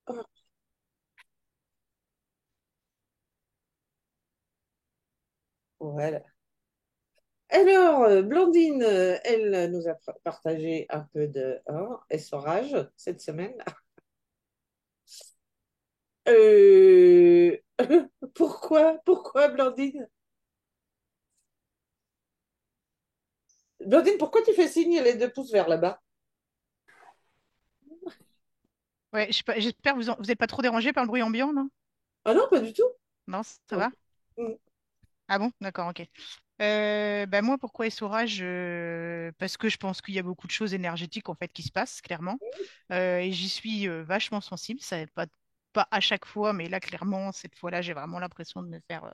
Ah, voilà. Alors, Blandine, elle nous a partagé un peu de essorage cette semaine. Euh, Pourquoi, Blandine? Blandine, pourquoi tu fais signe les deux pouces vers là-bas? Ouais, j'espère que vous n'êtes pas trop dérangé par le bruit ambiant, non? Ah non, pas du tout. Non, ça Non. va? Mm. Ah bon? D'accord, ok. Bah moi, pourquoi essorage? Parce que je pense qu'il y a beaucoup de choses énergétiques en fait qui se passent, clairement. Et j'y suis vachement sensible. Ça n'est pas à chaque fois, mais là, clairement, cette fois-là, j'ai vraiment l'impression de me faire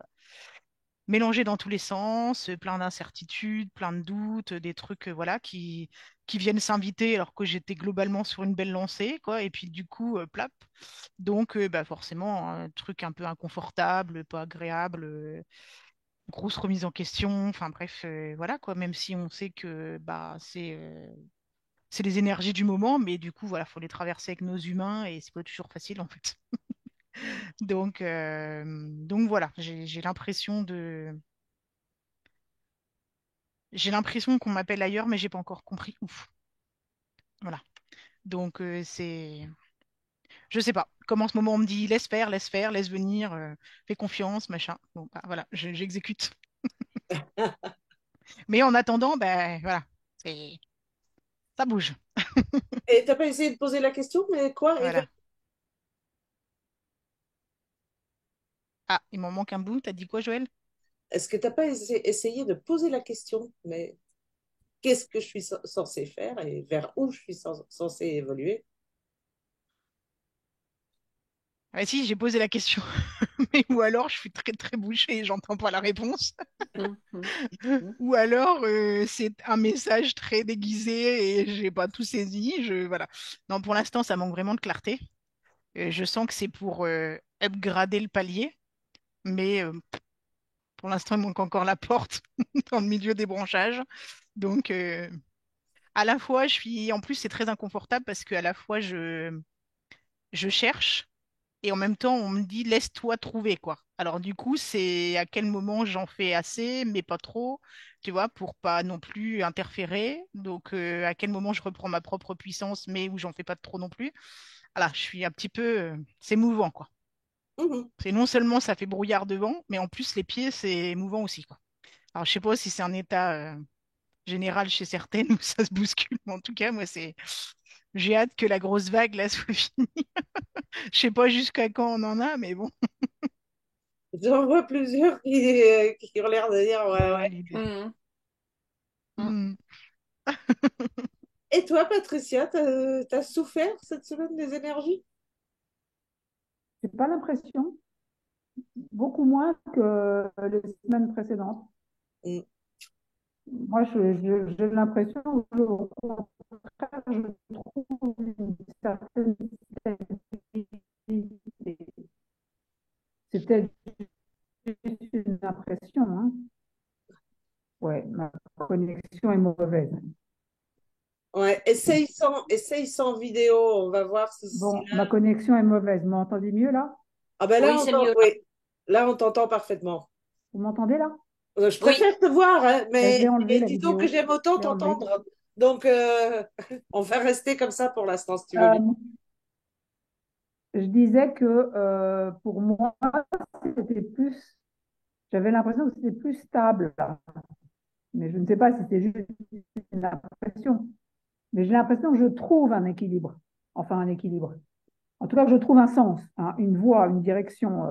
mélanger dans tous les sens, plein d'incertitudes, plein de doutes, des trucs voilà, qui viennent s'inviter alors que j'étais globalement sur une belle lancée, quoi. Et puis du coup, plap. Donc, bah, forcément, un truc un peu inconfortable, pas agréable, grosse remise en question. Enfin bref, voilà quoi. Même si on sait que bah c'est les énergies du moment, mais du coup, voilà, faut les traverser avec nos humains et c'est pas toujours facile en fait. Donc voilà, j'ai l'impression qu'on m'appelle ailleurs, mais j'ai pas encore compris. Ouf. Voilà. Donc je sais pas. Comme en ce moment on me dit laisse faire, laisse venir, fais confiance, machin. Bon, bah, voilà, j'exécute. Mais en attendant, ben voilà, c'est ça bouge. Et t'as pas essayé de poser la question, mais quoi? Voilà. Ah, il m'en manque un bout. T'as dit quoi, Joël? Est-ce que t'as pas essayé de poser la question, mais qu'est-ce que je suis censée faire et vers où je suis censée évoluer? Ah, si, j'ai posé la question. Mais ou alors je suis très très bouchée et j'entends pas la réponse. Mhm. Mhm. Ou alors c'est un message très déguisé et j'ai pas tout saisi. Voilà. Non, pour l'instant, ça manque vraiment de clarté. Je sens que c'est pour upgrader le palier, mais pour l'instant, il manque encore la porte dans le milieu des branchages. Donc, à la fois, en plus, c'est très inconfortable parce que à la fois, je cherche et en même temps, on me dit laisse-toi trouver, quoi. Alors, du coup, c'est à quel moment j'en fais assez, mais pas trop, tu vois, pour pas non plus interférer. Donc, à quel moment je reprends ma propre puissance, mais où j'en fais pas trop non plus. Voilà, je suis un petit peu. C'est mouvant, quoi. Mhm. C'est non seulement ça fait brouillard devant, mais en plus, les pieds, c'est mouvant aussi, quoi. Alors, je sais pas si c'est un état général chez certaines où ça se bouscule, mais en tout cas, moi, c'est. J'ai hâte que la grosse vague, là, soit finie. Je sais pas jusqu'à quand on en a, mais bon. J'en vois plusieurs qui ont l'air de dire ouais, Pas ouais. l'idée. Mhm. Hmm. Et toi, Patricia, t'as souffert cette semaine des énergies? J'ai pas l'impression, beaucoup moins que les semaines précédentes. Mm. Moi, j'ai l'impression, au contraire, je trouve une certaine stabilité. C'est peut-être juste une impression, hein. Ouais, ma connexion est mauvaise. Ouais, essaye sans vidéo, on va voir si Bon, là. ma connexion est mauvaise. Vous m'entendez mieux là? Ah ben là, Oui, c'est mieux là. oui, là, on t'entend parfaitement. Vous m'entendez là? Je Oui. préfère te voir, hein, Ben, je l'ai enlevé mais la dis donc que vidéo. j'aime autant Je l'ai enlevé. t'entendre. Donc, on va rester comme ça pour l'instant, si tu veux bien. Euh, je disais que pour moi, c'était plus, j'avais l'impression que c'était plus stable là. Mais je ne sais pas si c'est juste une impression. Mais j'ai l'impression que je trouve un équilibre. Enfin, un équilibre. En tout cas, que je trouve un sens, hein, une voie, une direction.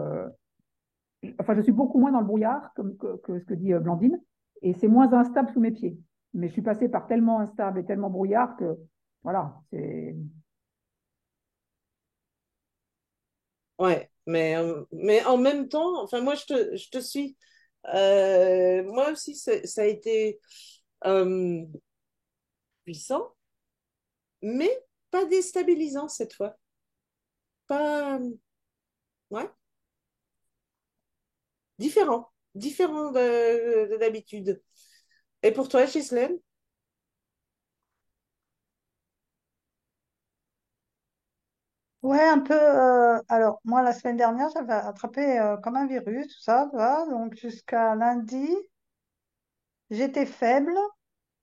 Enfin, je suis beaucoup moins dans le brouillard que ce que dit Blandine. Et c'est moins instable sous mes pieds. Mais je suis passée par tellement instable et tellement brouillard que, voilà, c'est. Ouais, mais en même temps, enfin, moi, je te suis. Moi aussi, ça a été euh, puissant, mais pas déstabilisant cette fois. Pas, ouais, différent de d'habitude. Et pour toi, Ghislaine? Ouais, un peu. Alors, moi, la semaine dernière, j'avais attrapé comme un virus, tout ça, va. Donc, jusqu'à lundi, j'étais faible.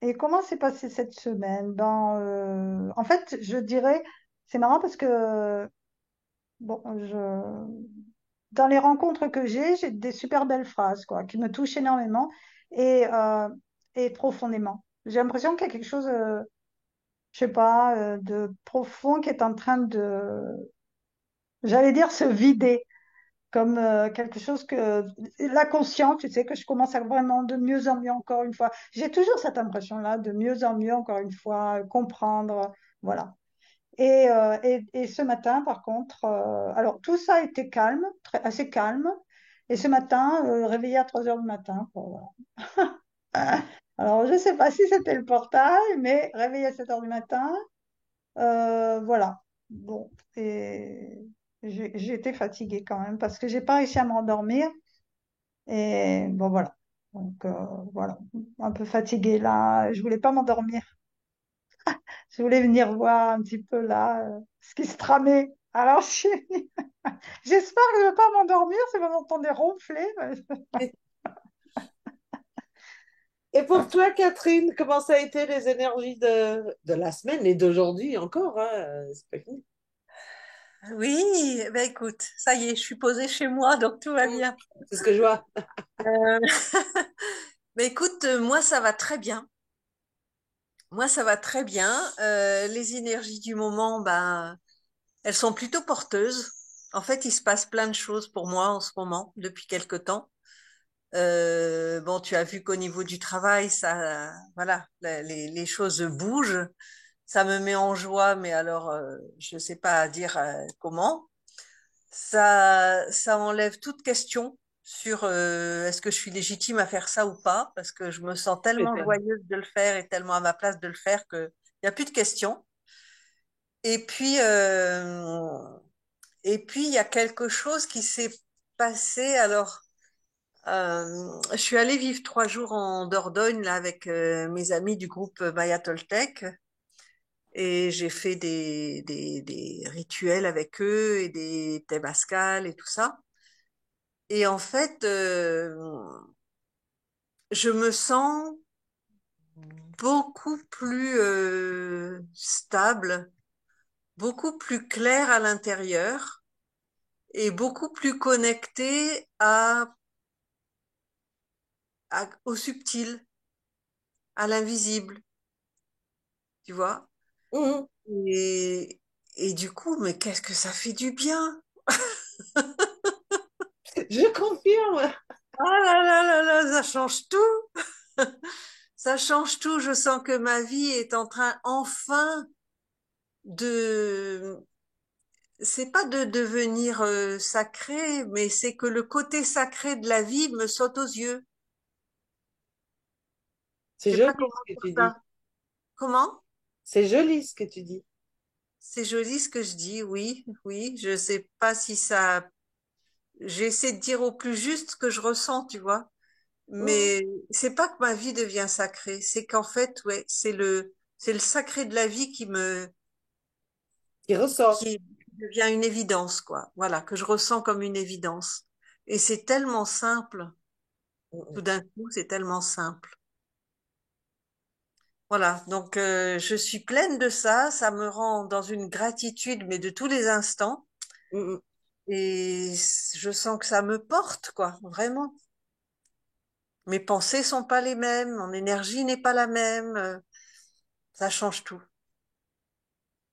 Et comment s'est passée cette semaine? En fait, je dirais, c'est marrant parce que, bon, dans les rencontres que j'ai des super belles phrases, quoi, qui me touchent énormément et, euh, et profondément. J'ai l'impression qu'il y a quelque chose, je sais pas, de profond qui est en train j'allais dire, se vider. Comme quelque chose que la conscience, tu sais, que je commence à vraiment de mieux en mieux encore une fois. J'ai toujours cette impression-là, de mieux en mieux encore une fois, comprendre, voilà. Et ce matin, par contre, alors tout ça a été calme, assez calme. Et ce matin, réveillé à 3 heures du matin. Bon, voilà. Alors, je ne sais pas si c'était le portail, mais réveillé à 7 heures du matin, voilà. Bon, et j'ai été fatiguée quand même parce que j'ai pas réussi à me rendormir. Et bon, voilà. Donc, voilà. Un peu fatiguée là. Je voulais pas m'endormir. Je voulais venir voir un petit peu là ce qui se tramait. Alors, j'espère que je ne vais pas m'endormir si vous m'entendez ronfler. Et pour toi, Catherine, comment ça a été les énergies de la semaine et d'aujourd'hui encore, hein, c'est pas fini. Oui, ben écoute, ça y est, je suis posée chez moi, donc tout va bien. C'est ce que je vois. Euh, Ben écoute, moi ça va très bien. Moi ça va très bien. Les énergies du moment, ben elles sont plutôt porteuses. En fait, il se passe plein de choses pour moi en ce moment, depuis quelque temps. Bon, tu as vu qu'au niveau du travail, ça, voilà, les choses bougent. Ça me met en joie, mais alors, je sais pas dire comment. Ça enlève toute question sur est-ce que je suis légitime à faire ça ou pas, parce que je me sens tellement joyeuse de le faire et tellement à ma place de le faire que il y a plus de questions. Et puis, il y a quelque chose qui s'est passé. Alors, je suis allée vivre 3 jours en Dordogne là avec mes amis du groupe Maya Toltec et j'ai fait des rituels avec eux et des temazcal et tout ça. Et en fait, je me sens beaucoup plus stable, beaucoup plus claire à l'intérieur et beaucoup plus connectée au subtil, à l'invisible, tu vois. Mhm. Et, et du coup, mais qu'est-ce que ça fait du bien! Je confirme. Ah là là là là, ça change tout! Ça change tout. Je sens que ma vie est en train enfin de c'est pas de devenir sacré, mais c'est que le côté sacré de la vie me saute aux yeux. C'est Je sais pas joli comment ce que dire tu dis. ça. Comment? C'est joli ce que tu dis. C'est joli ce que je dis, oui, oui. Je sais pas si ça. J'essaie de dire au plus juste ce que je ressens, tu vois. Mhm. Mais c'est pas que ma vie devient sacrée, c'est qu'en fait, ouais, c'est le sacré de la vie Qui ressort. qui devient une évidence, quoi. Voilà, que je ressens comme une évidence. Et c'est tellement simple. Tout Mhm. d'un coup, c'est tellement simple. Voilà, donc je suis pleine de ça, ça me rend dans une gratitude, mais de tous les instants, Mhm. et je sens que ça me porte, quoi, vraiment. Mes pensées sont pas les mêmes, mon énergie n'est pas la même, ça change tout.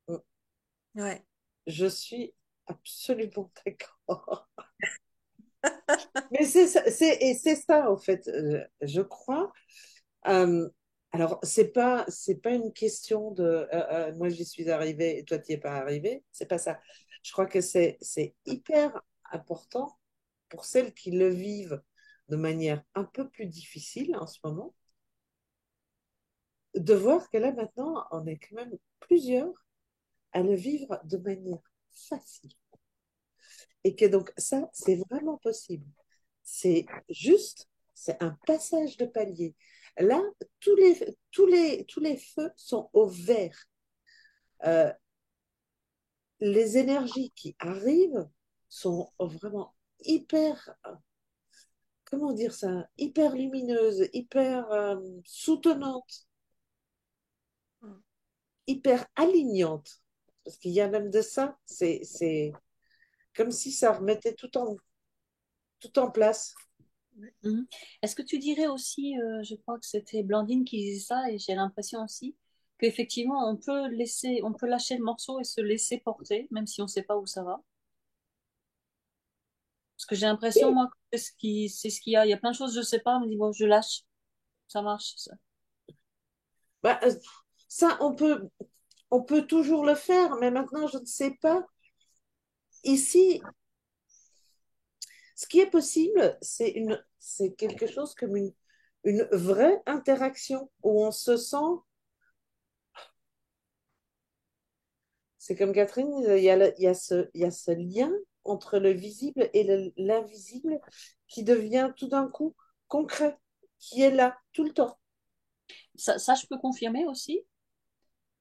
Mhm. Ouais. Je suis absolument d'accord. Mais c'est ça, et c'est ça, en fait, je crois. Euh, alors, c'est pas une question de moi j'y suis arrivée et toi tu n'y es pas arrivé. C'est pas ça. Je crois que c'est hyper important pour celles qui le vivent de manière un peu plus difficile en ce moment, de voir que là maintenant, on est quand même plusieurs à le vivre de manière facile. Et que donc ça, c'est vraiment possible. C'est juste, c'est un passage de palier. Là, tous les feux sont au vert. Euh, les énergies qui arrivent sont vraiment hyper, comment dire ça, hyper lumineuses, hyper soutenantes, hyper alignantes. Parce qu'il y a même de ça, c'est comme si ça remettait tout en place. Mhm. Est-ce que tu dirais aussi, je crois que c'était Blandine qui disait ça, et j'ai l'impression aussi qu'effectivement on peut lâcher le morceau et se laisser porter, même si on ne sait pas où ça va. Parce que j'ai l'impression, moi, que c'est ce qu'il y a. Il y a plein de choses, je ne sais pas, on me dit, bon, je lâche, ça marche, ça. Bah, ça, on peut toujours le faire, mais maintenant, je ne sais pas. Ici, ce qui est possible, c'est quelque chose comme une vraie interaction où on se sent, c'est comme Catherine, il y a ce lien entre le visible et l'invisible qui devient tout d'un coup concret, qui est là tout le temps. Ça, je peux confirmer aussi.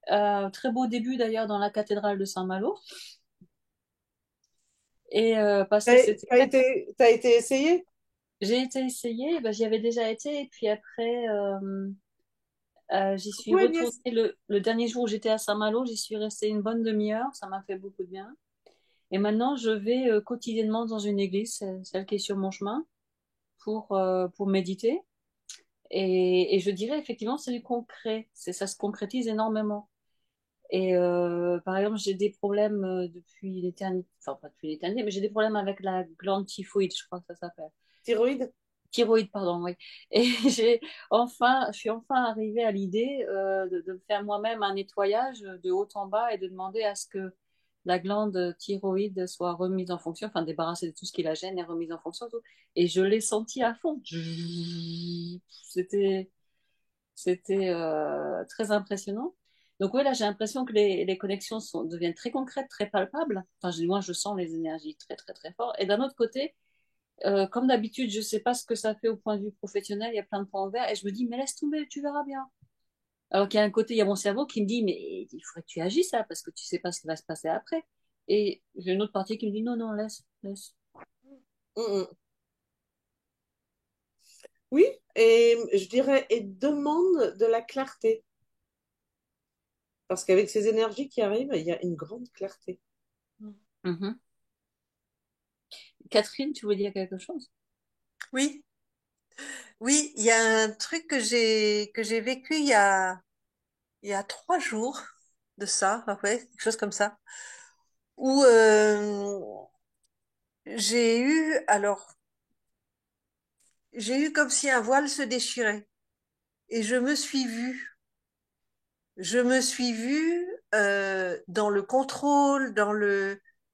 Très beau début d'ailleurs dans la cathédrale de Saint-Malo. Et parce que T'as été essayé? j'ai été essayée, ben, j'y avais déjà été, et puis après, j'y suis Coucou retournée Agnès. le dernier jour où j'étais à Saint-Malo, j'y suis restée une bonne demi-heure, ça m'a fait beaucoup de bien. Et maintenant, je vais quotidiennement dans une église, celle qui est sur mon chemin, pour méditer. Et je dirais effectivement, c'est du concret, ça se concrétise énormément. Et par exemple, j'ai des problèmes depuis l'éternité, enfin pas depuis l'éternité, mais j'ai des problèmes avec la glande typhoïde, je crois que ça s'appelle. Thyroïde? Thyroïde, pardon, oui. Et je suis enfin arrivée à l'idée de faire moi-même un nettoyage de haut en bas et de demander à ce que la glande thyroïde soit remise en fonction, enfin débarrassée de tout ce qui la gêne et remise en fonction. Tout. Et je l'ai senti à fond. C'était, c'était très impressionnant. Donc oui, là, j'ai l'impression que les connexions deviennent très concrètes, très palpables. Enfin, moi, je sens les énergies très, très, très fort. Et d'un autre côté, comme d'habitude, je ne sais pas ce que ça fait au point de vue professionnel, il y a plein de points verts, et je me dis, mais laisse tomber, tu verras bien. Alors qu'il y a un côté, il y a mon cerveau qui me dit, mais il faudrait que tu agisses là, parce que tu ne sais pas ce qui va se passer après. Et j'ai une autre partie qui me dit, non, non, laisse, laisse. Mm, mm. Oui, et je dirais, et demande de la clarté. Parce qu'avec ces énergies qui arrivent, il y a une grande clarté. Mhm. Catherine, tu veux dire quelque chose? Oui, oui, il y a un truc que j'ai vécu il y a 3 jours de ça, ah ouais, quelque chose comme ça, où alors j'ai eu comme si un voile se déchirait et je me suis vue dans le contrôle, dans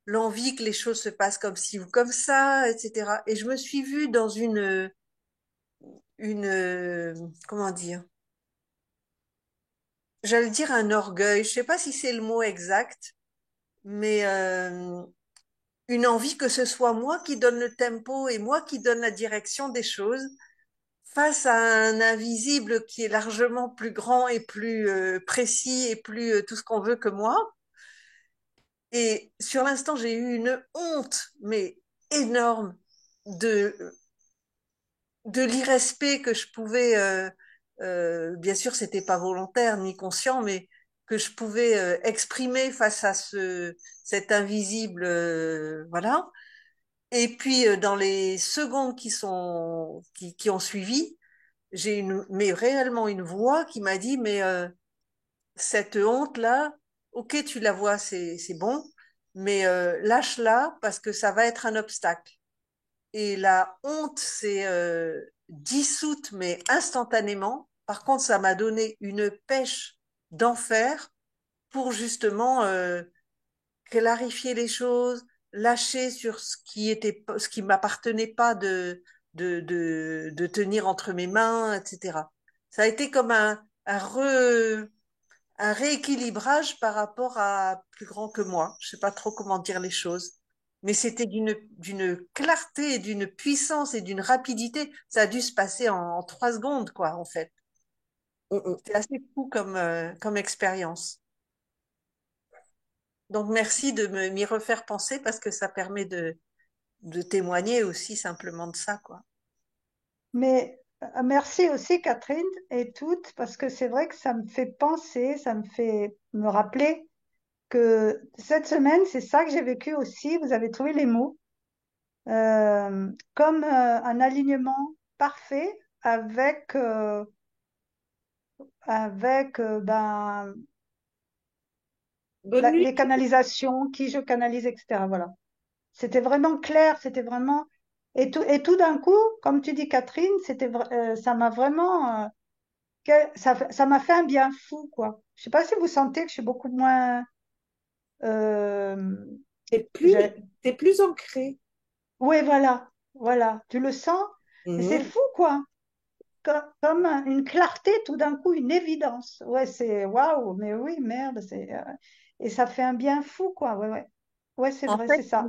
l'envie que les choses se passent comme ci ou comme ça, etc. Et je me suis vue dans comment dire, j'allais dire un orgueil, je sais pas si c'est le mot exact, mais une envie que ce soit moi qui donne le tempo et moi qui donne la direction des choses face à un invisible qui est largement plus grand et plus précis et plus tout ce qu'on veut que moi. Et sur l'instant, j'ai eu une honte, mais énorme, de, de l'irrespect que je pouvais, bien sûr, c'était pas volontaire ni conscient, mais que je pouvais exprimer face à cet invisible, voilà. Et puis, dans les secondes qui ont suivi, mais réellement une voix qui m'a dit, mais cette honte-là, ok, tu la vois, c'est bon, mais lâche-la parce que ça va être un obstacle. Et la honte s'est dissoute, mais instantanément. Par contre, ça m'a donné une pêche d'enfer pour justement clarifier les choses, lâcher sur ce qui m'appartenait pas de tenir entre mes mains, etc. Ça a été comme un rééquilibrage par rapport à plus grand que moi. Je sais pas trop comment dire les choses. Mais c'était d'une clarté, d'une puissance et d'une rapidité. Ça a dû se passer en 3 secondes, quoi, en fait. Mm, mm. C'était assez fou comme expérience. Donc, merci de m'y refaire penser parce que ça permet de témoigner aussi simplement de ça, quoi. Mais merci aussi, Catherine, et toutes, parce que c'est vrai que ça me fait penser, ça me fait me rappeler que cette semaine, c'est ça que j'ai vécu aussi. Vous avez trouvé les mots. Comme un alignement parfait avec, ben, Bonne nuit. les canalisations, qui je canalise, etc. Voilà. C'était vraiment clair, c'était vraiment. Et tout d'un coup, comme tu dis, Catherine, ça m'a vraiment. Ça m'a fait un bien fou, quoi. Je sais pas si vous sentez que je suis beaucoup moins. euh, T'es plus, j'ai- t'es plus ancré. Oui, voilà, voilà. Tu le sens, et c'est Mhm. fou, quoi. Comme une clarté, tout d'un coup, une évidence. Ouais, c'est waouh, mais oui, merde, et ça fait un bien fou, quoi. Ouais, ouais. Ouais, c'est En vrai, fait, c'est ça.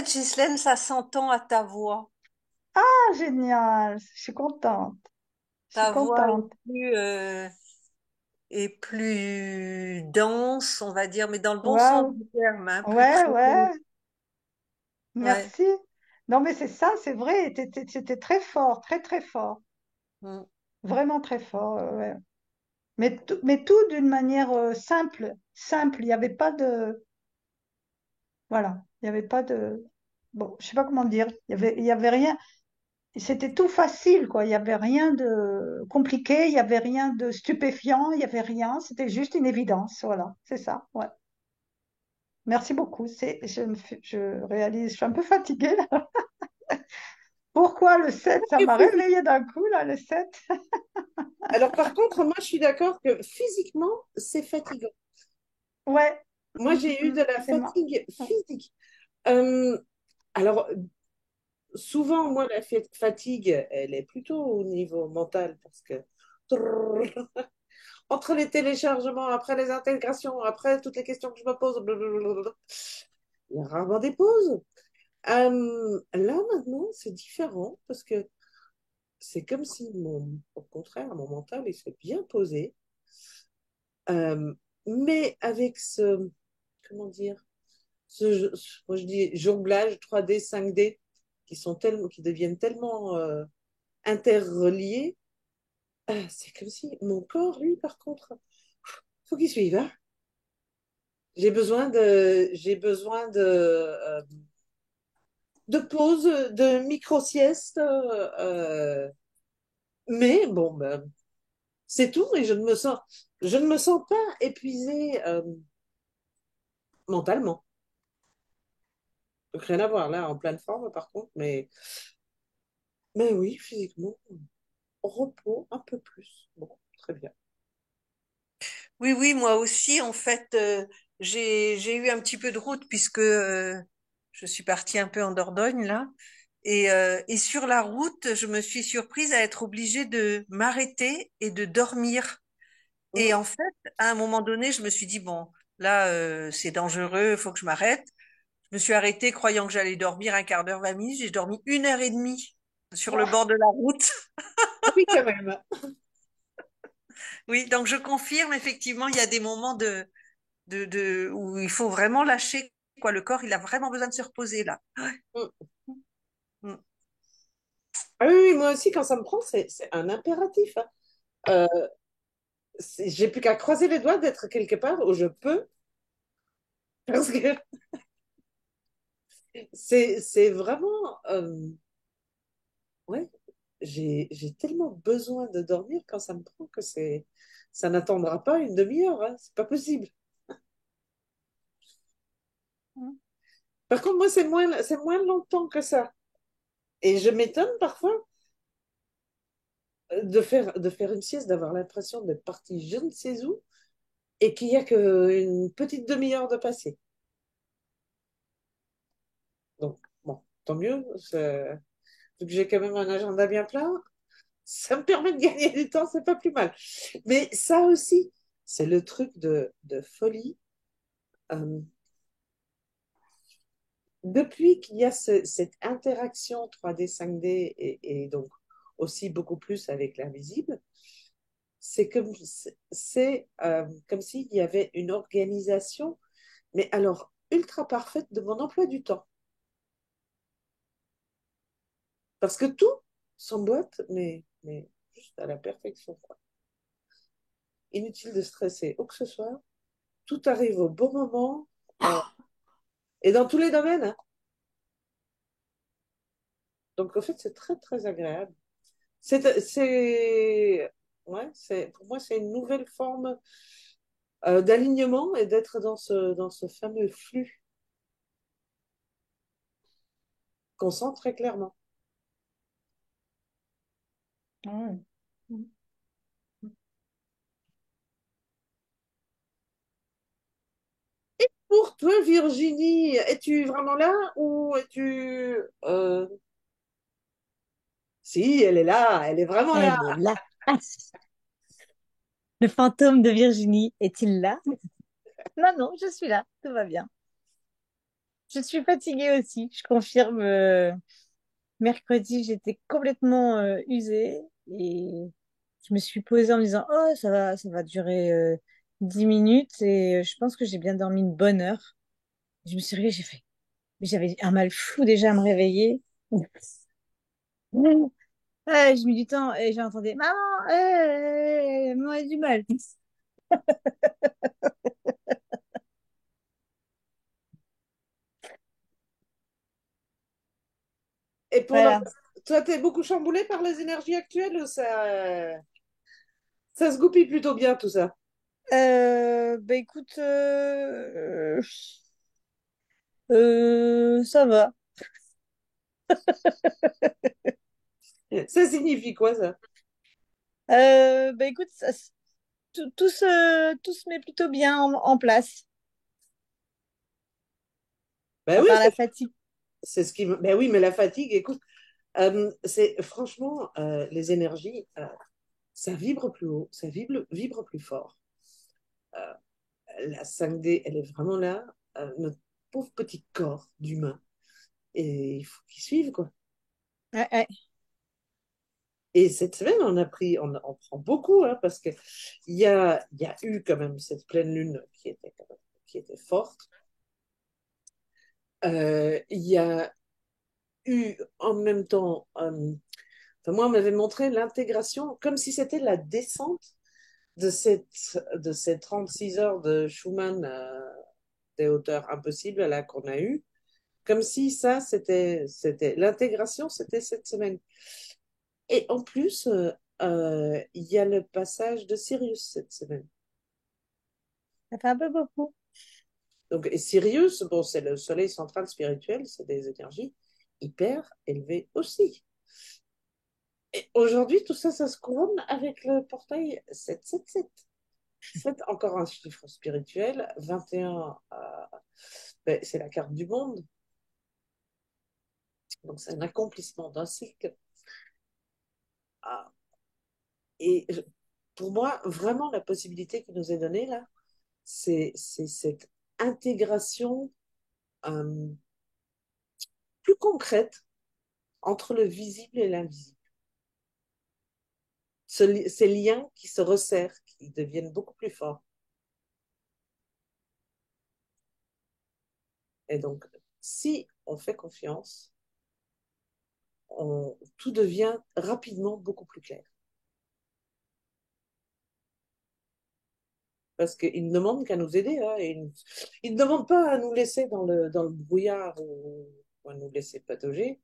Ghislaine, ça s'entend à ta voix. Ah, génial, je suis contente. Je suis Ta voix contente. est plus dense, on va dire, mais dans le bon sens Waouh. du terme, hein, plus Ouais, présente. ouais, Ouais. merci. Non, mais c'est ça, c'est vrai, c'était très fort, très, très fort. Mm. Vraiment très fort, ouais. Mais tout d'une manière simple, simple. Il n'y avait pas de, voilà, il n'y avait pas de, bon, je sais pas comment dire. Il y avait rien. C'était tout facile, quoi. Il n'y avait rien de compliqué, il n'y avait rien de stupéfiant, il n'y avait rien. C'était juste une évidence, voilà. C'est ça, ouais. Merci beaucoup. Je réalise, je suis un peu fatiguée, là. Pourquoi le 7? Ça Et m'a physique. réveillée d'un coup, là, le 7. Alors, par contre, moi, je suis d'accord que physiquement, c'est fatigant. Ouais. Moi, j'ai eu de la C'est moi. fatigue physique. Euh, alors, souvent, moi, la fatigue, elle est plutôt au niveau mental parce que entre les téléchargements, après les intégrations, après toutes les questions que je me pose, blablabla, il y a rarement des pauses. Là, maintenant, c'est différent parce que c'est comme si, au contraire, mon mental, il s'est bien posé. Euh, mais avec comment dire, moi je dis jonglage 3D, 5D, qui deviennent tellement interreliés, c'est comme si mon corps, lui, par contre, faut qu'il suive, hein. J'ai besoin de pause, de micro-sieste, mais bon, ben, c'est tout, et je ne me sens pas épuisée mentalement. Donc, rien à voir là, en pleine forme par contre, mais oui, physiquement, repos un peu plus. Bon, très bien. Oui, oui, moi aussi, en fait, j'ai eu un petit peu de route puisque je suis partie un peu en Dordogne là. Et sur la route, je me suis surprise à être obligée de m'arrêter et de dormir. Et Mm. en fait, à un moment donné, je me suis dit, bon, là, c'est dangereux, il faut que je m'arrête. Je me suis arrêtée croyant que j'allais dormir un quart d'heure, 20 minutes. J'ai dormi 1 heure et demie sur le bord de la route. Ah oui, quand même. Oui, donc je confirme, effectivement, il y a des moments où il faut vraiment lâcher, quoi. Le corps, il a vraiment besoin de se reposer, là. Mm. Mm. Ah oui, oui, moi aussi, quand ça me prend, c'est un impératif, hein. Euh, j'ai plus qu'à croiser les doigts d'être quelque part où je peux, parce que c'est vraiment, ouais, j'ai tellement besoin de dormir quand ça me prend que ça n'attendra pas une demi-heure, hein. C'est pas possible. Par contre, moi, c'est moins longtemps que ça. Et je m'étonne parfois de faire une sieste, d'avoir l'impression d'être parti je ne sais où et qu'il n'y a qu'une petite demi-heure de passé. Donc, bon, tant mieux. Vu que j'ai quand même un agenda bien plein, ça me permet de gagner du temps, c'est pas plus mal. Mais ça aussi, c'est le truc de folie. Euh, Depuis qu'il y a cette interaction 3D, 5D et donc aussi beaucoup plus avec l'invisible, c'est comme s'il y avait une organisation, mais alors ultra parfaite de mon emploi du temps. Parce que tout s'emboîte, mais juste à la perfection, quoi. Inutile de stresser où que ce soit. Tout arrive au bon moment et dans tous les domaines, hein. Donc, en fait, c'est très, très agréable. Ouais, pour moi, c'est une nouvelle forme d'alignement et d'être dans ce fameux flux qu'on sent très clairement. Ah ouais. Pour toi, Virginie, es-tu vraiment là ou es-tu... Si, elle est là, elle est vraiment là. Elle est là. Ah, le fantôme de Virginie est-il là? Non, non, je suis là. Tout va bien. Je suis fatiguée aussi. Je confirme. Mercredi, j'étais complètement usée et je me suis posée en me disant, oh, ça va durer 10 minutes et je pense que j'ai bien dormi une bonne heure. Je me suis réveillée, j'ai fait, mais j'avais un mal fou déjà à me réveiller. J'ai mis du temps et j'ai entendu, maman, maman a du mal. Et pour le... Voilà. Toi, t'es beaucoup chamboulé par les énergies actuelles ou ça se goupille plutôt bien tout ça? Bah écoute, ça va. Ça signifie quoi ça? Bah écoute, tout se met plutôt bien en place, Ben à oui, part la fatigue. c'est ce qui me... Ben oui, mais la fatigue, écoute, c'est franchement les énergies, ça vibre plus haut, ça vibre plus fort. Euh, la 5D, elle est vraiment là, notre pauvre petit corps d'humain, et il faut qu'il suive quoi. Ouais, ouais. Et cette semaine, on prend beaucoup, hein, parce que il y a eu quand même cette pleine lune qui était forte. Il y a eu en même temps, enfin, moi, on m'avait montré l'intégration comme si c'était la descente de ces 36 heures de Schumann des hauteurs impossibles là qu'on a eues, comme si ça, c'était l'intégration, c'était cette semaine. Et en plus, il y a le passage de Sirius cette semaine. Ça fait un peu beaucoup. Donc, et Sirius, bon, c'est le soleil central spirituel, c'est des énergies hyper élevées aussi. Et aujourd'hui, tout ça, ça se couronne avec le portail 777. 7, encore un chiffre spirituel. 21, ben, c'est la carte du monde. Donc, c'est un accomplissement d'un cycle. Ah, et pour moi, vraiment, la possibilité qui nous est donnée là, c'est cette intégration euh, plus concrète entre le visible et l'invisible. Ces liens qui se resserrent, qui deviennent beaucoup plus forts. Et donc, si on fait confiance, tout devient rapidement beaucoup plus clair. Parce qu'ils ne demandent qu'à nous aider, hein, et ils ne demandent pas à nous laisser dans le brouillard ou à nous laisser patauger.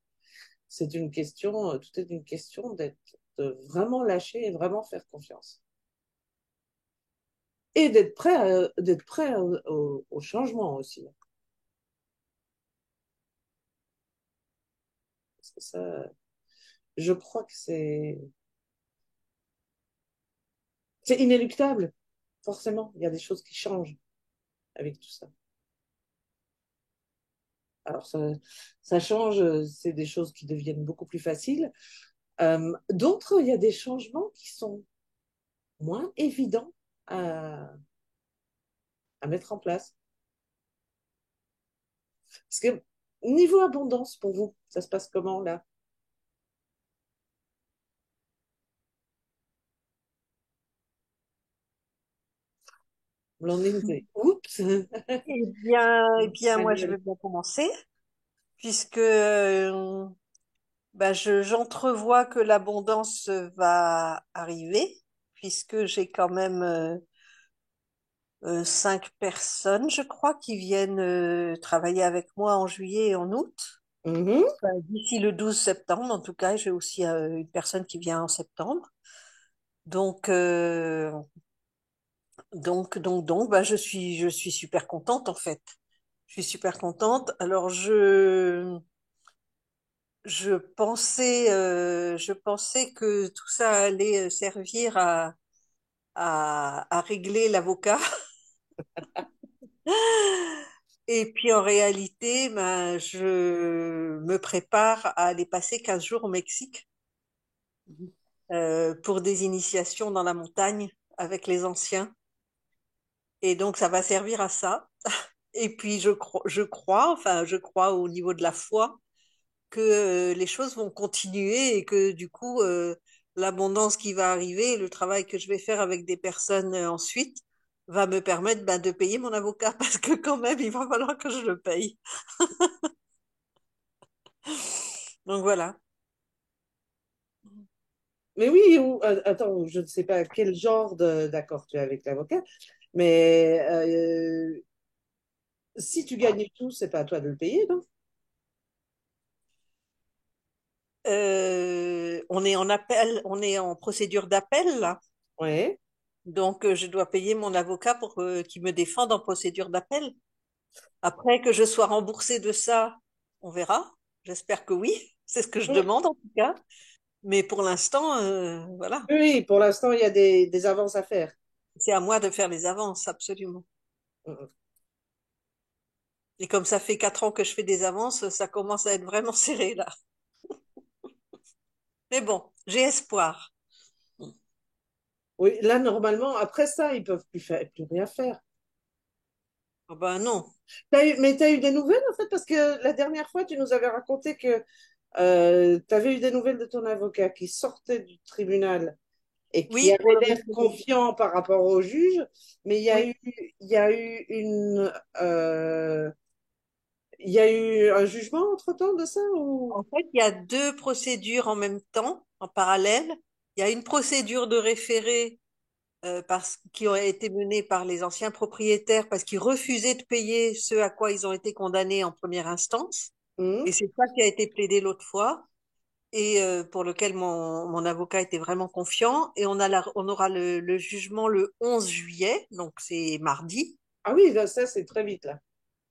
C'est une question, tout est une question de vraiment lâcher et vraiment faire confiance. Et d'être prêt au changement aussi. Parce que ça, je crois que c'est inéluctable. Forcément, il y a des choses qui changent avec tout ça. Alors, ça change, c'est des choses qui deviennent beaucoup plus faciles. D'autres, il y a des changements qui sont moins évidents à, à mettre en place. Parce que niveau abondance, pour vous, ça se passe comment là? Blandine, oups. Eh bien, moi, je Manuel. veux bien commencer, puisque ben, j'entrevois que l'abondance va arriver, puisque j'ai quand même 5 personnes, je crois, qui viennent travailler avec moi en juillet et en août. Mhm. Enfin, d'ici le 12 septembre, en tout cas, j'ai aussi une personne qui vient en septembre. Donc, bah, je suis super contente en fait. Je suis super contente. Alors, je pensais que tout ça allait servir à régler l'avocat. Et puis en réalité, ben, je me prépare à aller passer 15 jours au Mexique pour des initiations dans la montagne avec les anciens. Et donc, ça va servir à ça. Et puis, enfin, je crois au niveau de la foi que les choses vont continuer et que du coup, l'abondance qui va arriver, le travail que je vais faire avec des personnes ensuite, va me permettre ben, de payer mon avocat parce que quand même, il va falloir que je le paye. Donc voilà. Mais oui, attends, je ne sais pas quel genre d'accord tu as avec l'avocat, mais si tu gagnes tout, c'est pas à toi de le payer, non? On est en appel, on est en procédure d'appel là. Ouais. Donc, je dois payer mon avocat pour qu'il me défende en procédure d'appel. Après que je sois remboursée de ça, on verra. J'espère que oui. C'est ce que je Oui, demande en tout cas. Mais pour l'instant, voilà. oui, pour l'instant, il y a des avances à faire. C'est à moi de faire les avances, absolument. Mhm. Et comme ça fait 4 ans que je fais des avances, ça commence à être vraiment serré là. Mais bon, j'ai espoir. Oui, là, normalement, après ça, ils peuvent plus rien faire. Ah ben non. Mais tu as eu des nouvelles, en fait, parce que la dernière fois, tu nous avais raconté que tu avais eu des nouvelles de ton avocat qui sortait du tribunal et qui Oui, pour avait le l'air référé. confiant par rapport au juge, mais Oui. il y a eu il y a eu un jugement entre-temps de ça ou... En fait, il y a 2 procédures en même temps, en parallèle. Il y a une procédure de référé qui aurait été menée par les anciens propriétaires parce qu'ils refusaient de payer ce à quoi ils ont été condamnés en première instance. Hmm. Et c'est ça qui a été plaidé l'autre fois et pour lequel mon avocat était vraiment confiant. Et on aura le jugement le 11 juillet, donc c'est mardi. Ah oui, là, ça, c'est très vite, là.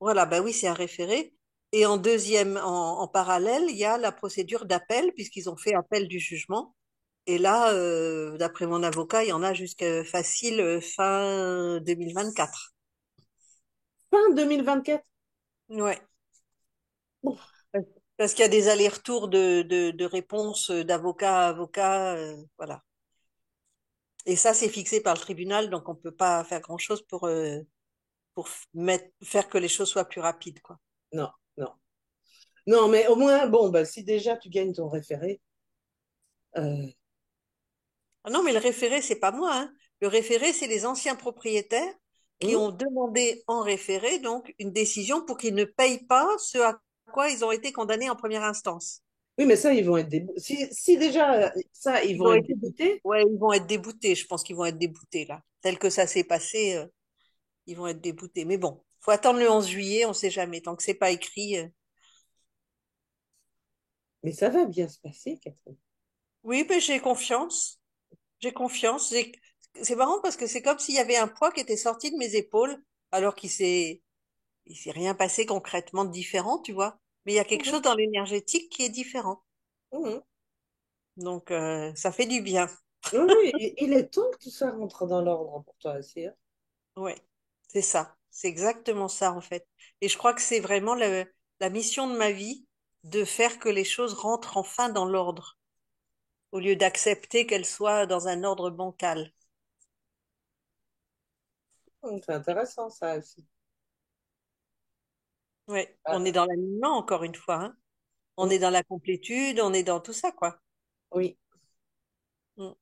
Voilà, ben oui, c'est un référé. Et en deuxième, en parallèle, il y a la procédure d'appel, puisqu'ils ont fait appel du jugement. Et là, d'après mon avocat, il y en a jusqu'à facile fin 2024. Fin 2024. Ouais. Ouf. Parce qu'il y a des allers-retours de réponses d'avocat à avocat, voilà. Et ça, c'est fixé par le tribunal, donc on peut pas faire grand-chose pour faire que les choses soient plus rapides, quoi. Non, non. Non, mais au moins, bon, bah, si déjà tu gagnes ton référé, euh, Ah non, mais le référé, c'est pas moi, hein. Le référé, c'est les anciens propriétaires qui hmm. ont demandé en référé, donc, une décision pour qu'ils ne payent pas ce à quoi ils ont été condamnés en première instance. Oui, mais ça, ils vont être déboutés. Si déjà, ça, ils Ils vont ont être été, déboutés. ouais, ils vont être déboutés. Je pense qu'ils vont être déboutés, là. Tel que ça s'est passé, ils vont être déboutés. Mais bon, faut attendre le 11 juillet, on sait jamais. Tant que c'est pas écrit. Mais ça va bien se passer, Catherine. Oui, mais j'ai confiance. J'ai confiance. C'est marrant parce que c'est comme s'il y avait un poids qui était sorti de mes épaules, alors il s'est rien passé concrètement de différent, tu vois. Mais il y a quelque Mhm. chose dans l'énergétique qui est différent. Mhm. Donc, ça fait du bien. Oui, oui, il est temps que tout ça rentre dans l'ordre pour toi aussi, hein. Ouais, c'est ça. C'est exactement ça, en fait. Et je crois que c'est vraiment la mission de ma vie de faire que les choses rentrent enfin dans l'ordre, au lieu d'accepter qu'elles soient dans un ordre bancal. C'est intéressant, ça aussi. Ouais, on est Ah, dans l'alignement, encore une fois, hein. On mm, est dans la complétude, on est dans tout ça, quoi. oui. Mm.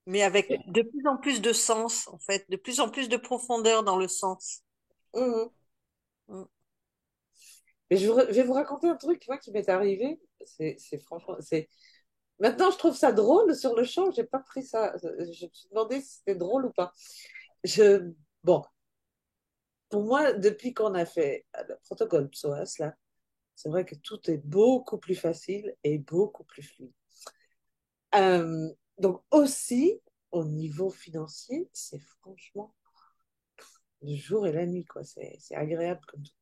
mais avec de plus en plus de sens, en fait, de plus en plus de profondeur dans le sens. Mhm. Mm. Mais je vais vous raconter un truc, moi, qui m'est arrivé. C'est franchement, c'est maintenant je trouve ça drôle sur le champ. J'ai pas pris ça. Je me suis demandé si c'était drôle ou pas. Je bon, pour moi, depuis qu'on a fait le protocole PSOAS là, c'est vrai que tout est beaucoup plus facile et beaucoup plus fluide. Donc aussi au niveau financier, c'est franchement le jour et la nuit quoi. C'est agréable comme tout.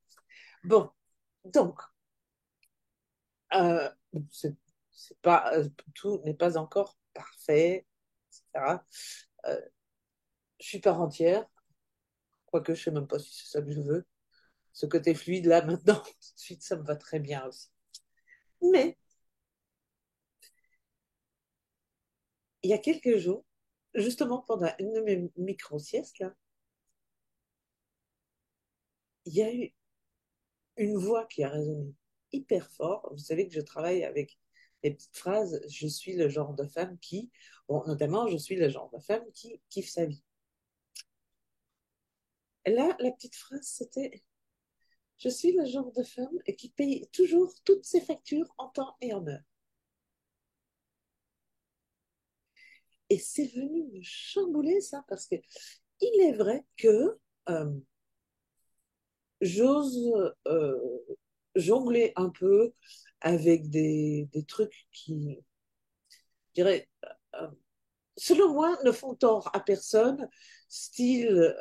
Bon, donc Euh, c'est c'est pas, tout n'est pas encore parfait, etc. Euh, je suis part entière, quoique je sais même pas si c'est ça que je veux. Ce côté fluide là, maintenant, tout de suite, ça me va très bien aussi. Mais il y a quelques jours, justement pendant une de mes micro-siestes là, il y a eu une voix qui a résonné hyper fort. Vous savez que je travaille avec des petites phrases. Je suis le genre de femme qui, bon, notamment, je suis le genre de femme qui kiffe sa vie. Là, la petite phrase, c'était je suis le genre de femme qui paye toujours toutes ses factures en temps et en heure. Et c'est venu me chambouler ça parce que il est vrai que euh, j'ose jongler un peu avec des trucs qui, je dirais, euh, selon moi, ne font tort à personne, style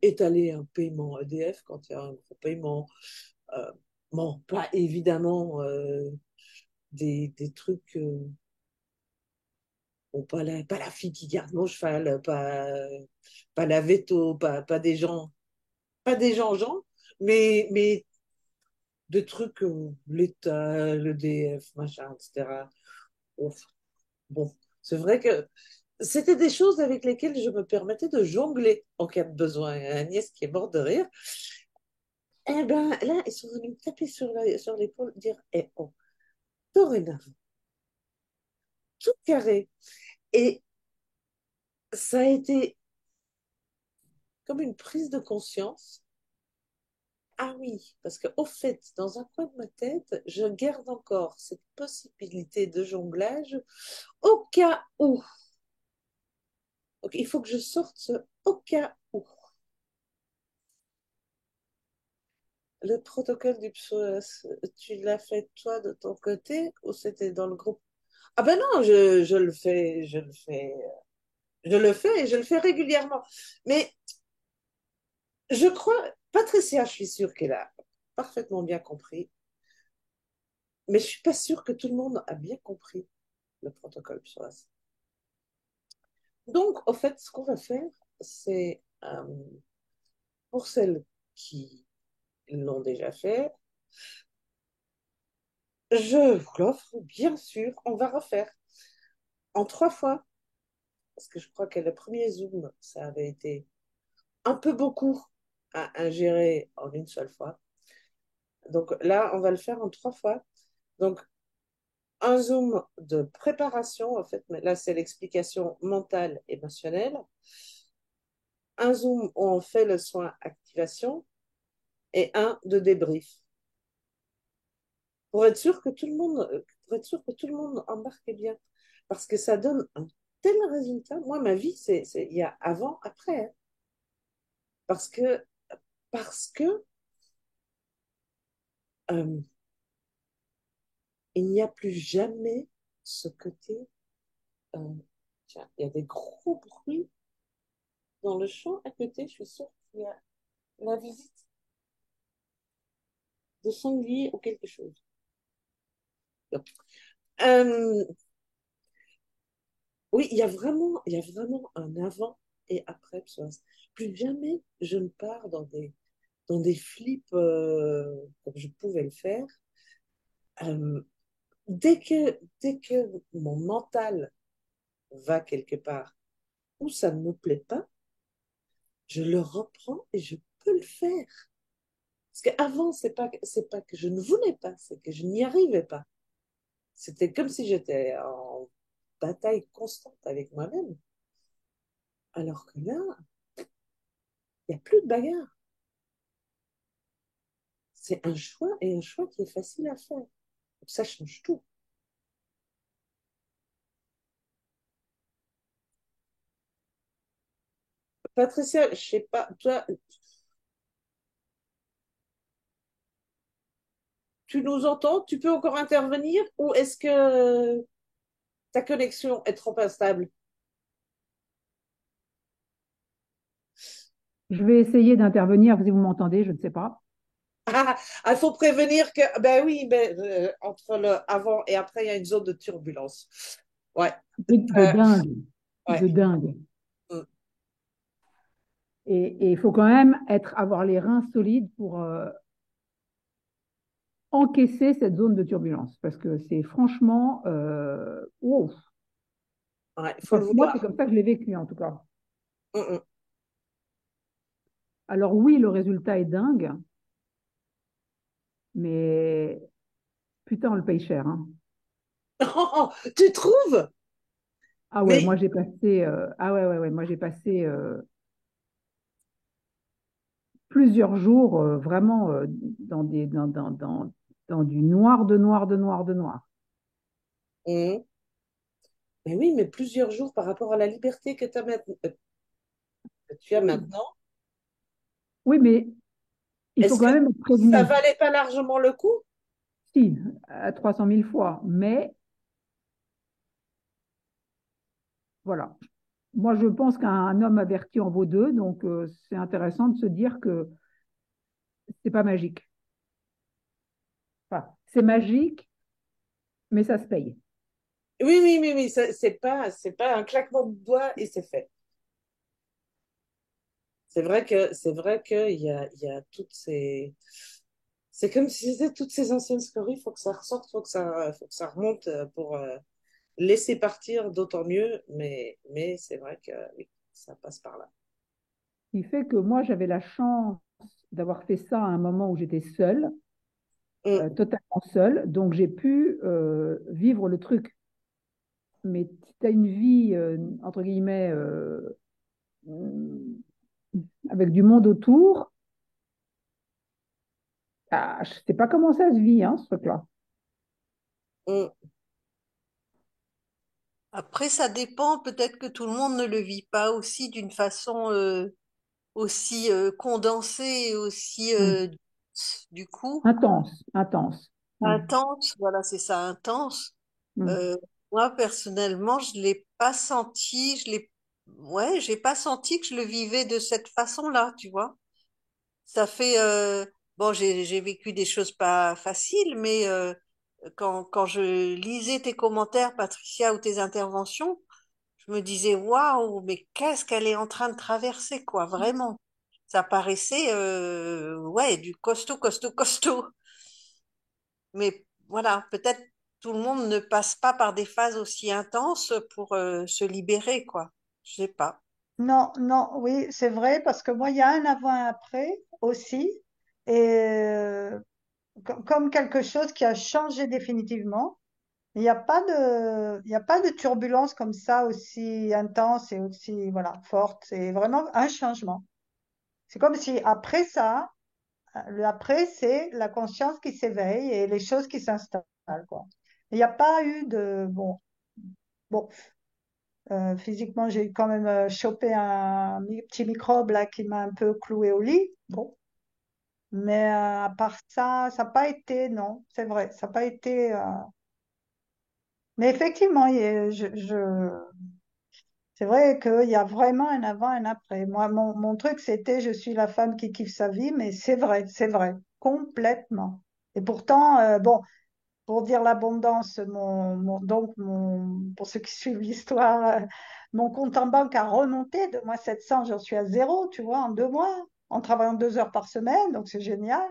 étaler un paiement EDF quand il y a un gros paiement. Euh, bon, pas évidemment des trucs. Bon, pas la fille qui garde mon cheval, pas la veto, pas des gens, mais des trucs, l'État, l'EDF, machin, etc. Ouf. Bon, c'est vrai que c'était des choses avec lesquelles je me permettais de jongler en cas de besoin. Agnès qui est morte de rire. Eh ben là, ils sont venus me taper sur l'épaule, dire, eh oh, dorénavant, tout carré. Et ça a été comme une prise de conscience. Ah oui, parce qu'au fait, dans un coin de ma tête, je garde encore cette possibilité de jonglage au cas où. Donc, il faut que je sorte ce au cas où. Le protocole du PSOS, tu l'as fait toi de ton côté ou c'était dans le groupe? Ah ben non, je le fais, je le fais et je le fais régulièrement. Mais je crois, Patricia, je suis sûre qu'elle a parfaitement bien compris, mais je suis pas sûre que tout le monde a bien compris le protocole PSOS. Donc, au fait, ce qu'on va faire, c'est pour celles qui l'ont déjà fait, je vous l'offre, bien sûr, on va refaire en 3 fois, parce que je crois que le premier Zoom, ça avait été un peu beaucoup à ingérer en une seule fois. Donc là, on va le faire en 3 fois. Donc, un Zoom de préparation, en fait, mais là, c'est l'explication mentale, émotionnelle. Un Zoom où on fait le soin activation et un de débrief. Pour être sûr que tout le monde, pour être sûr que tout le monde embarque bien. Parce que ça donne un tel résultat. Moi, ma vie, il y a avant, après. Hein. Parce que, parce que euh, il n'y a plus jamais ce côté. euh, Tiens, il y a des gros bruits dans le champ à côté. Je suis sûre qu'il y a la visite de sanglier ou quelque chose. Donc, euh, oui, il y a vraiment un avant et après psoas. Plus jamais je ne pars dans des flips comme je pouvais le faire. Euh, dès que mon mental va quelque part où ça ne me plaît pas, je le reprends et je peux le faire. Parce qu'avant, c'est pas que je ne voulais pas, c'est que je n'y arrivais pas. C'était comme si j'étais en bataille constante avec moi-même. Alors que là, il n'y a plus de bagarre. C'est un choix et un choix qui est facile à faire. Donc, ça change tout. Patricia, je sais pas, toi, tu nous entends? Tu peux encore intervenir ou est-ce que ta connexion est trop instable? Je vais essayer d'intervenir si vous m'entendez, je ne sais pas. Ah, il faut prévenir que, ben oui, ben, entre le avant et après, il y a une zone de turbulence. Ouais, De euh, dingue, ouais. de dingue. Mm. Et il faut quand même avoir les reins solides pour encaisser cette zone de turbulence. Parce que c'est franchement, wow. Ouais, il faut Enfin, le moi, c'est vouloir. comme ça que je l'ai vécu en tout cas. Mm, mm. Alors oui, le résultat est dingue, mais putain, on le paye cher, hein. Oh, tu trouves? Ah ouais, Mais moi j'ai passé, ah ouais, ouais, ouais, moi j'ai passé plusieurs jours vraiment dans du noir de noir de noir de noir. mm. Mais oui, mais plusieurs jours par rapport à la liberté que tu as Oui, maintenant, oui, mais il faut est-ce quand que même être ça prévenu. valait pas largement le coup? Si, à 300 000 fois. Mais voilà. Moi, je pense qu'un homme averti en vaut deux. Donc, c'est intéressant de se dire que c'est pas magique. Enfin, c'est magique, mais ça se paye. Oui, oui, oui, oui, c'est pas un claquement de doigts et c'est fait. C'est vrai que il y a toutes ces, c'est comme si c'était toutes ces anciennes scories, il faut que ça ressorte, faut que ça remonte pour laisser partir, d'autant mieux, mais c'est vrai que oui, ça passe par là. Ce qui fait que moi, j'avais la chance d'avoir fait ça à un moment où j'étais seule, Mm, totalement seule. Donc, j'ai pu vivre le truc. Mais si tu as une vie, entre guillemets, avec du monde autour, ah, je ne sais pas comment ça se vit, hein, ce truc-là. mm. Après, ça dépend, peut-être que tout le monde ne le vit pas aussi d'une façon aussi condensée et aussi Mm. du coup Intense, intense. Mm. intense. Voilà, c'est ça, intense. Mm. Euh, Moi, personnellement, je l'ai pas senti, ouais, j'ai pas senti que je le vivais de cette façon-là, tu vois. Ça fait, bon, j'ai vécu des choses pas faciles, mais quand je lisais tes commentaires, Patricia, ou tes interventions, je me disais, waouh, mais qu'est-ce qu'elle est en train de traverser, quoi, vraiment. Ça paraissait, ouais, du costaud, costaud, costaud. Mais voilà, peut-être tout le monde ne passe pas par des phases aussi intenses pour se libérer, quoi. Je sais pas. Non, non, oui, c'est vrai, parce que moi, il y a un avant et un après aussi, et comme quelque chose qui a changé définitivement. Il y a pas de turbulence comme ça aussi intense et aussi, voilà, forte. C'est vraiment un changement. C'est comme si après ça, le après, c'est la conscience qui s'éveille et les choses qui s'installent, quoi. Il n'y a pas eu de, bon, physiquement, j'ai quand même chopé un petit microbe là qui m'a un peu cloué au lit. Bon, mais à part ça, ça n'a pas été, non, c'est vrai, ça n'a pas été. Mais effectivement, c'est vrai qu'il y a vraiment un avant et un après. Moi, mon truc, c'était je suis la femme qui kiffe sa vie, mais c'est vrai, complètement. Et pourtant, bon, pour dire l'abondance, pour ceux qui suivent l'histoire, mon compte en banque a remonté de moins 700, j'en suis à zéro, tu vois, en 2 mois, en travaillant 2 heures par semaine, donc c'est génial.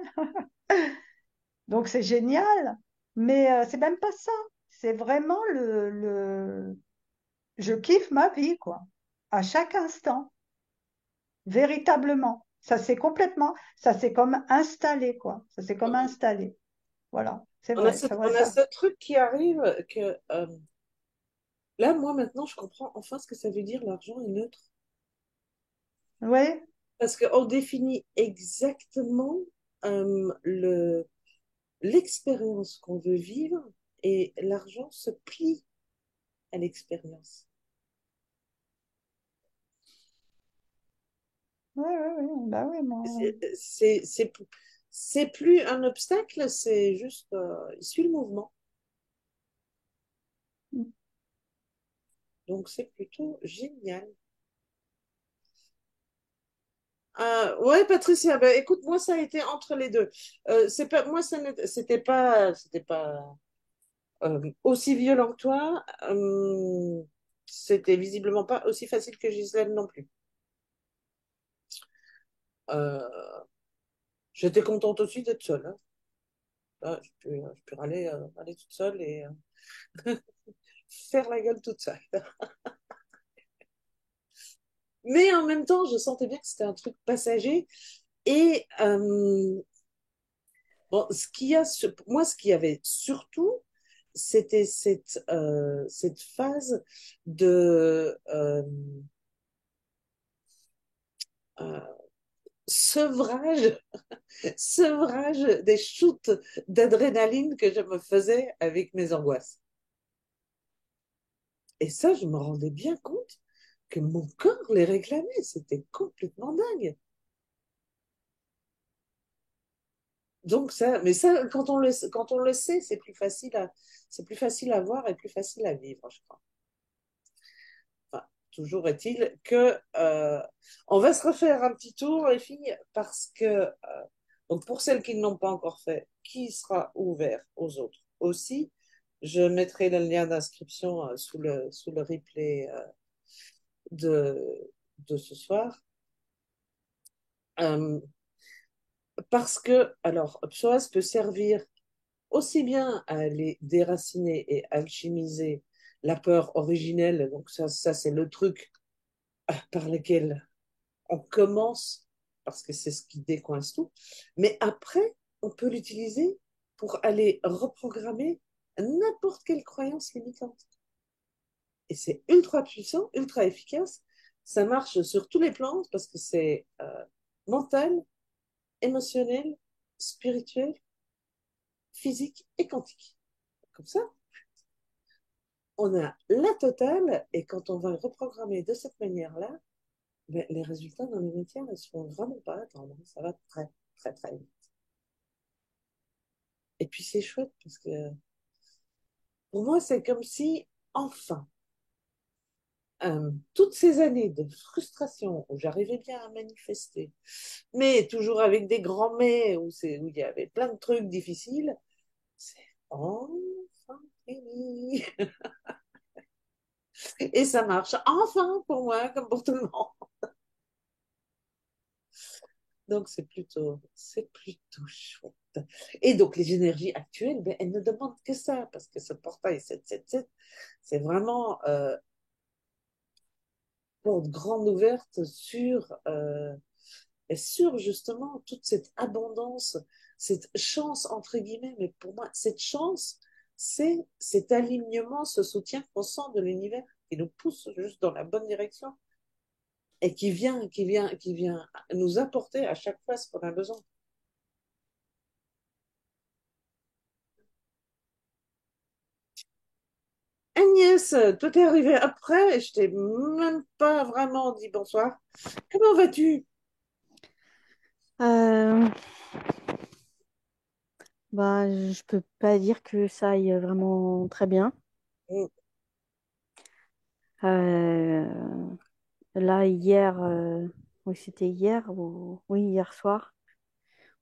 Donc c'est génial, mais c'est même pas ça. C'est vraiment je kiffe ma vie, quoi, à chaque instant, véritablement. Ça s'est comme installé, quoi. Ça s'est comme installé. Voilà, c'est vrai On a ça. ce truc qui arrive que là, moi, maintenant, je comprends enfin ce que ça veut dire l'argent est neutre. Oui, Parce qu'on définit exactement l'expérience qu'on veut vivre et l'argent se plie à l'expérience. oui, oui, oui, bah oui, non. C'est c'est- c'est- c'est plus un obstacle, c'est juste, il suit le mouvement. Donc c'est plutôt génial. Ouais, Patricia, ben, écoute, moi ça a été entre les deux. C'est pas, moi c'était pas aussi violent que toi. C'était visiblement pas aussi facile que Gisèle non plus. Euh, J'étais contente aussi d'être seule, hein. Là, je peux aller toute seule et faire la gueule toute seule. Mais en même temps, je sentais bien que c'était un truc passager. Et bon, moi, ce qu'il y avait surtout, c'était cette phase de euh, sevrage, sevrage des shoots d'adrénaline que je me faisais avec mes angoisses. Et ça, je me rendais bien compte que mon corps les réclamait. C'était complètement dingue. Donc ça, mais ça, quand on le sait, c'est plus facile à voir et plus facile à vivre, je crois. Enfin, toujours est-il que on va se refaire un petit tour, les filles, parce que donc pour celles qui ne l'ont pas encore fait, qui sera ouvert aux autres aussi, je mettrai le lien d'inscription sous le replay de, de ce soir. Euh, Parce que, alors, psoas peut servir aussi bien à aller déraciner et alchimiser la peur originelle, donc ça c'est le truc par lequel on commence, parce que c'est ce qui décoince tout, mais après, on peut l'utiliser pour aller reprogrammer n'importe quelle croyance limitante. Et c'est ultra puissant, ultra efficace, ça marche sur tous les plans, parce que c'est mental, émotionnel, spirituel, physique et quantique. Comme ça, on a la totale, et quand on va reprogrammer de cette manière-là, ben, les résultats dans les métiers ne se font vraiment pas attendre. Ça va très, très, très vite. Et puis c'est chouette parce que pour moi, c'est comme si, enfin, toutes ces années de frustration où j'arrivais bien à manifester, mais toujours avec des grands mais, où il y avait plein de trucs difficiles, c'est enfin fini. Et ça marche enfin pour moi, comme pour tout le monde. Donc c'est plutôt chouette. Et donc les énergies actuelles, ben, elles ne demandent que ça, parce que ce portail 777, c'est vraiment porte grande ouverte sur justement toute cette abondance, cette chance entre guillemets, mais pour moi, cette chance, c'est cet alignement, ce soutien constant de l'univers qui nous pousse juste dans la bonne direction et qui vient nous apporter à chaque fois ce qu'on a besoin. Agnès, toi t'es arrivée après et je t'ai même pas vraiment dit bonsoir. Comment vas-tu? Euh, je peux pas dire que ça aille vraiment très bien. Mm. Euh, Là, hier, oui, c'était hier, ou oui, hier soir,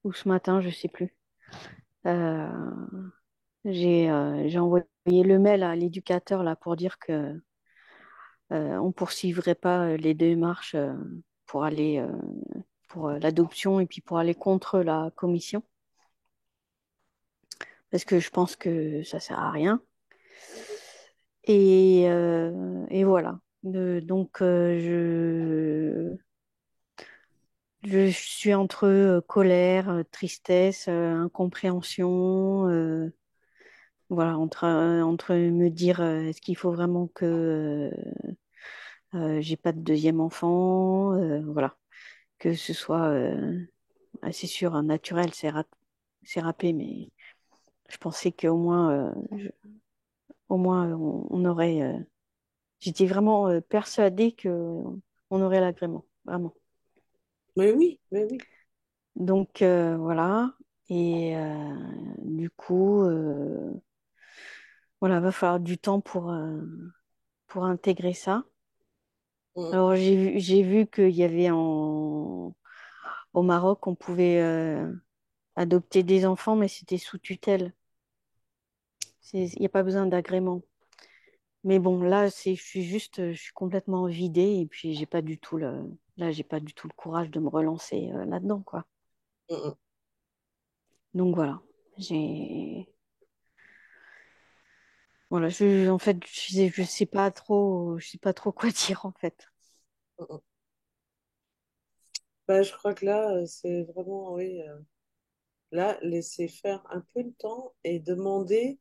ou ce matin, je sais plus. Euh, j'ai envoyé le mail à l'éducateur là pour dire que on poursuivrait pas les démarches pour aller pour l'adoption et puis pour aller contre la commission, parce que je pense que ça sert à rien. Et voilà. Donc, je suis entre colère, tristesse, incompréhension, voilà, entre me dire est-ce qu'il faut vraiment que j'ai pas de deuxième enfant, voilà. que ce soit, c'est sûr, un naturel, c'est râpé, mais je pensais qu'au moins, au moins on aurait. J'étais vraiment persuadée que on aurait l'agrément, vraiment. Mais oui. Donc voilà. Et du coup, voilà, va falloir du temps pour intégrer ça. Mm. Alors j'ai vu qu'il y avait au Maroc, on pouvait adopter des enfants, mais c'était sous tutelle. Il n'y a pas besoin d'agrément. Mais bon, là, je suis complètement vidée et puis j'ai pas du tout le courage de me relancer là-dedans, quoi. Mm. Donc voilà, j'ai, voilà, en fait, je sais pas trop quoi dire en fait. Mm. Bah, je crois que là, c'est vraiment, oui, là, laisser faire un peu le temps et demander.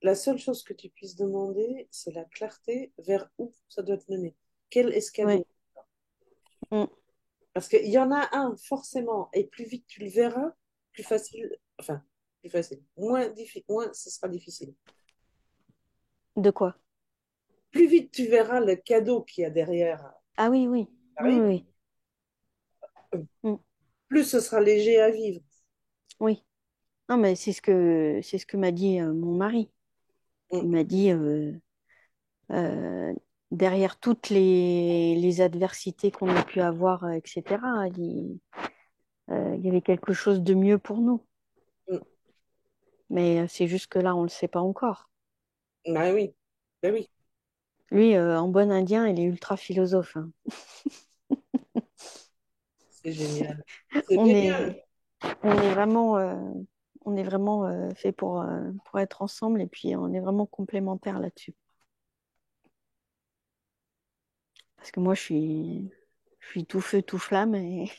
La seule chose que tu puisses demander, c'est la clarté vers où ça doit te mener. Quel Ouais. escalier? Mm. Parce qu'il y en a un, forcément, et plus vite tu le verras, plus facile, enfin, plus facile, moins ce sera difficile. De quoi? Plus vite tu verras le cadeau qu'il y a derrière, Ah oui, oui, oui, arrive, oui, Mm. plus ce sera léger à vivre. Oui. Non, mais c'est ce que m'a dit mon mari. Mm. Il m'a dit euh, derrière toutes les adversités qu'on a pu avoir, etc. Il y avait quelque chose de mieux pour nous. Mm. Mais c'est juste que là, on le sait pas encore. Bah oui, bah oui, Lui, en bon indien, il est ultra philosophe, hein. c'est génial. C'est On génial. est, on est vraiment fait pour être ensemble et puis on est vraiment complémentaires là-dessus. Parce que moi, je suis tout feu, tout flamme et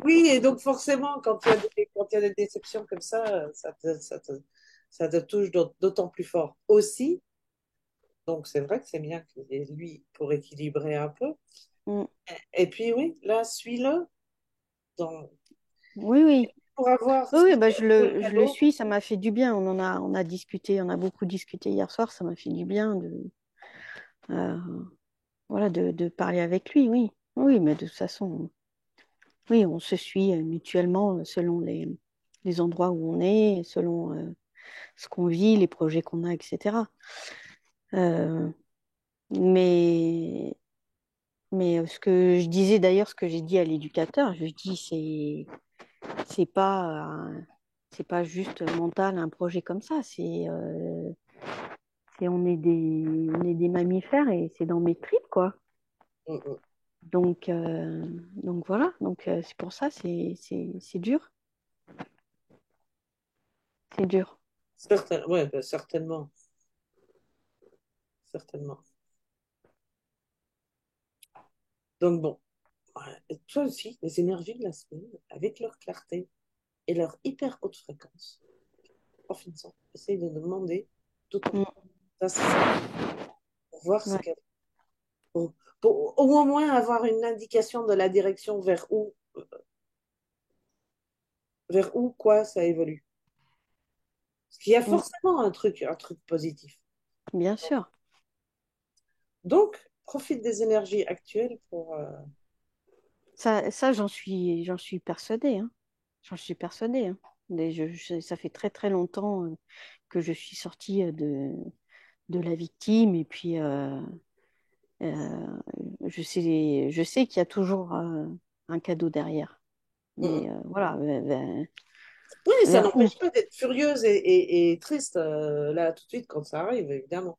Oui, et donc forcément, quand il y a des déceptions comme ça te touche d'autant plus fort aussi. Donc c'est vrai que c'est bien qu'il ait lui pour équilibrer un peu. Mm. Et puis oui, là, suis-le dans- Oui, oui. pour avoir Oui, oui, bah, le je le cadeau. suis, ça m'a fait du bien. On a discuté, on a beaucoup discuté hier soir, ça m'a fait du bien euh, voilà, de parler avec lui, oui. Oui, mais de toute façon, oui, on se suit mutuellement selon les endroits où on est, selon ce qu'on vit, les projets qu'on a, etc. Euh, mais ce que je disais d'ailleurs, ce que j'ai dit à l'éducateur, je dis c'est pas c'est pas juste mental un projet comme ça, on est des mammifères et c'est dans mes tripes quoi. Mm, mm. Donc voilà, c'est pour ça c'est dur, c'est dur. Ouais, bah, certainement, certainement. Donc bon, ouais. Et toi aussi, les énergies de la semaine, avec leur clarté et leur hyper haute fréquence, profite-en. Essaye de demander d'autant Mm, plus sincèrement pour voir ce ouais. qu'elle pour, pour au moins avoir une indication de la direction vers où quoi ça évolue. Parce qu'il y a Mm, forcément un truc positif. bien sûr. Donc, profite des énergies actuelles pour. Ça j'en suis persuadée, hein. J'en suis persuadée, hein. Ça fait très très longtemps que je suis sortie de la victime et puis euh, je sais qu'il y a toujours un cadeau derrière. Mm. Mais voilà, Oui, ça vers où? n'empêche pas d'être furieuse et triste là tout de suite quand ça arrive, évidemment.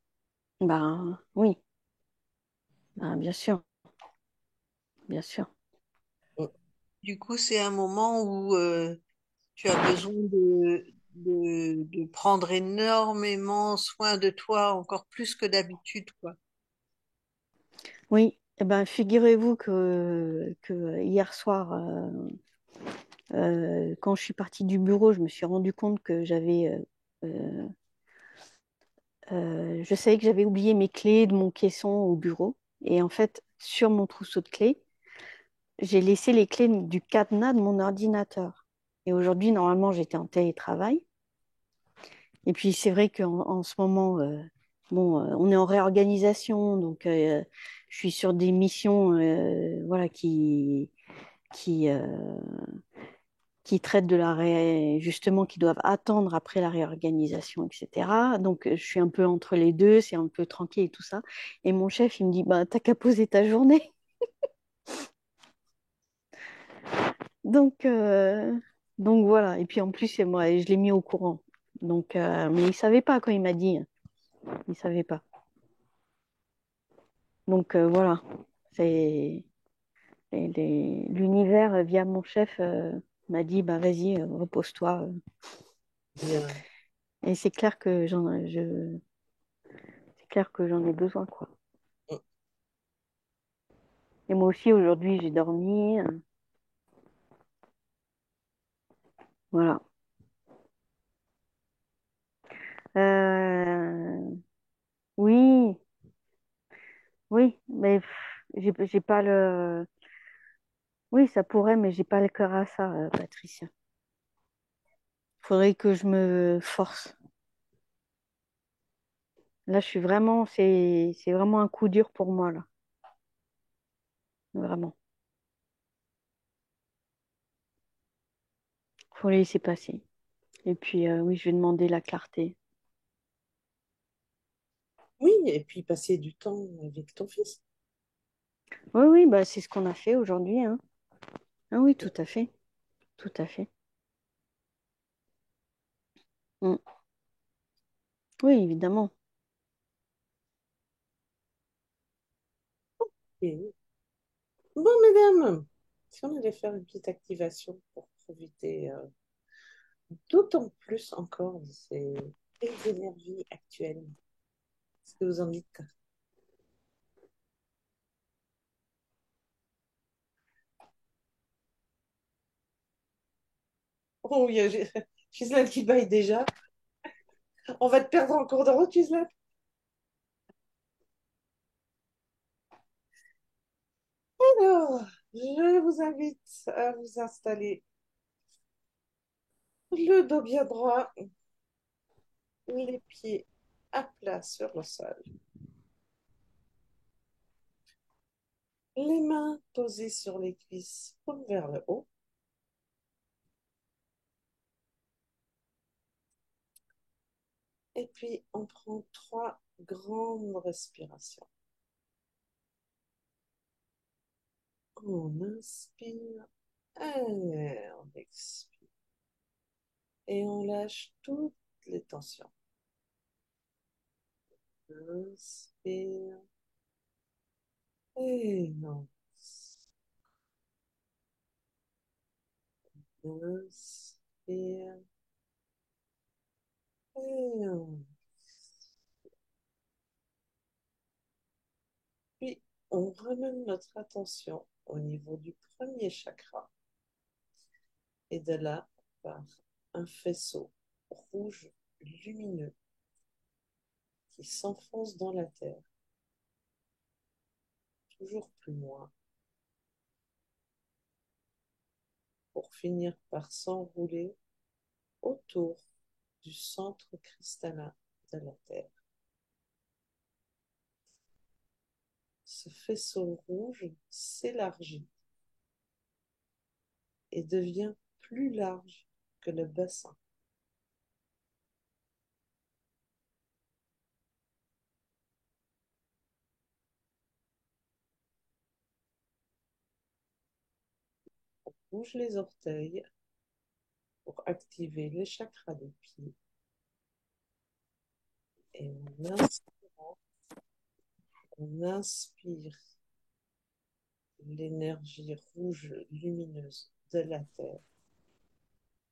Ben oui, ben, bien sûr, bien sûr. Mm. Du coup, c'est un moment où tu as besoin de prendre énormément soin de toi, encore plus que d'habitude, quoi. Oui, eh ben, figurez-vous que hier soir, quand je suis partie du bureau, je me suis rendu compte que euh, je savais que j'avais oublié mes clés de mon caisson au bureau. Et en fait, sur mon trousseau de clés, j'ai laissé les clés du cadenas de mon ordinateur. Et aujourd'hui, normalement, j'étais en télétravail. Et puis, c'est vrai qu'en ce moment, bon, on est en réorganisation, donc je suis sur des missions voilà, qui, euh, qui traitent de justement, qui doivent attendre après la réorganisation, etc. Donc, je suis un peu entre les deux, c'est un peu tranquille et tout ça. Et mon chef, il me dit, bah, t'as qu'à poser ta journée. Donc, euh, donc voilà. Et puis en plus, moi, je l'ai mis au courant. Donc, mais il savait pas quand il m'a dit. Il savait pas. Donc voilà. C'est l'univers via mon chef m'a dit bah vas-y repose-toi. Bien. Et c'est clair que j'en ai besoin quoi. Mm. Et moi aussi aujourd'hui j'ai dormi. Voilà. Euh, oui, oui, mais j'ai pas le. Oui, ça pourrait, mais j'ai pas le cœur à ça, Patricia. Faudrait que je me force. Là, c'est vraiment un coup dur pour moi là, vraiment. Faut les laisser passer. Et puis oui, je vais demander la clarté. Oui, et puis passer du temps avec ton fils. Oui, oui, bah c'est ce qu'on a fait aujourd'hui, hein. Ah oui, tout à fait, tout à fait. Mm. Oui, évidemment. Et- Bon, mesdames, si on allait faire une petite activation pour profiter d'autant plus encore de ces belles énergies actuelles. Qu'est-ce que vous en dites? Oh, il y a Gisèle qui baille déjà. On va te perdre en cours de route, Gisèle. Alors, je vous invite à vous installer le dos bien droit, les pieds à plat sur le sol, les mains posées sur les cuisses, paume vers le haut. Et puis, on prend 3 grandes respirations. On inspire et on expire. Et on lâche toutes les tensions. Inspire et non. Inspire et non. Puis, on ramène notre attention au niveau du premier chakra. Et de là, par un faisceau rouge lumineux qui s'enfonce dans la terre, toujours plus loin, pour finir par s'enrouler autour du centre cristallin de la Terre. Ce faisceau rouge s'élargit et devient plus large que le bassin. On bouge les orteils pour activer les chakras des pieds. Et on inspire l'énergie rouge lumineuse de la Terre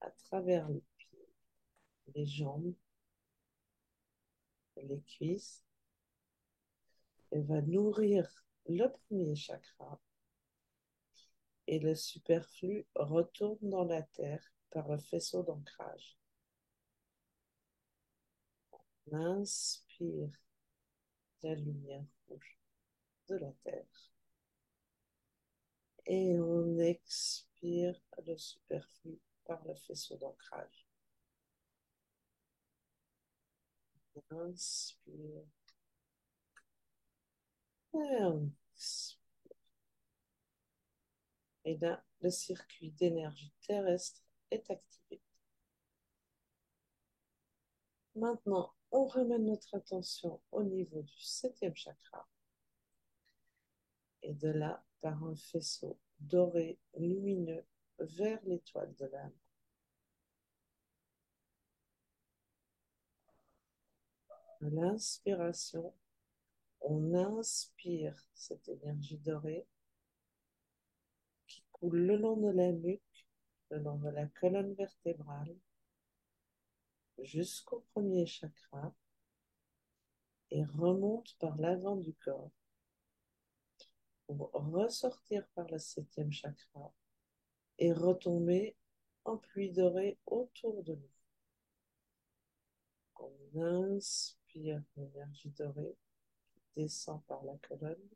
à travers les pieds, les jambes, les cuisses. Elle va nourrir le premier chakra et le superflu retourne dans la terre par le faisceau d'ancrage. On inspire la lumière rouge de la terre Et on expire le superflu par le faisceau d'ancrage. Inspire. Et on expire. Et là, le circuit d'énergie terrestre est activé. Maintenant, on ramène notre attention au niveau du septième chakra. Et de là, par un faisceau doré, lumineux, vers l'étoile de l'âme. À l'inspiration, on inspire cette énergie dorée qui coule le long de la nuque, le long de la colonne vertébrale, jusqu'au premier chakra et remonte par l'avant du corps pour ressortir par le septième chakra et retomber en pluie dorée autour de nous. On inspire l'énergie dorée qui descend par la colonne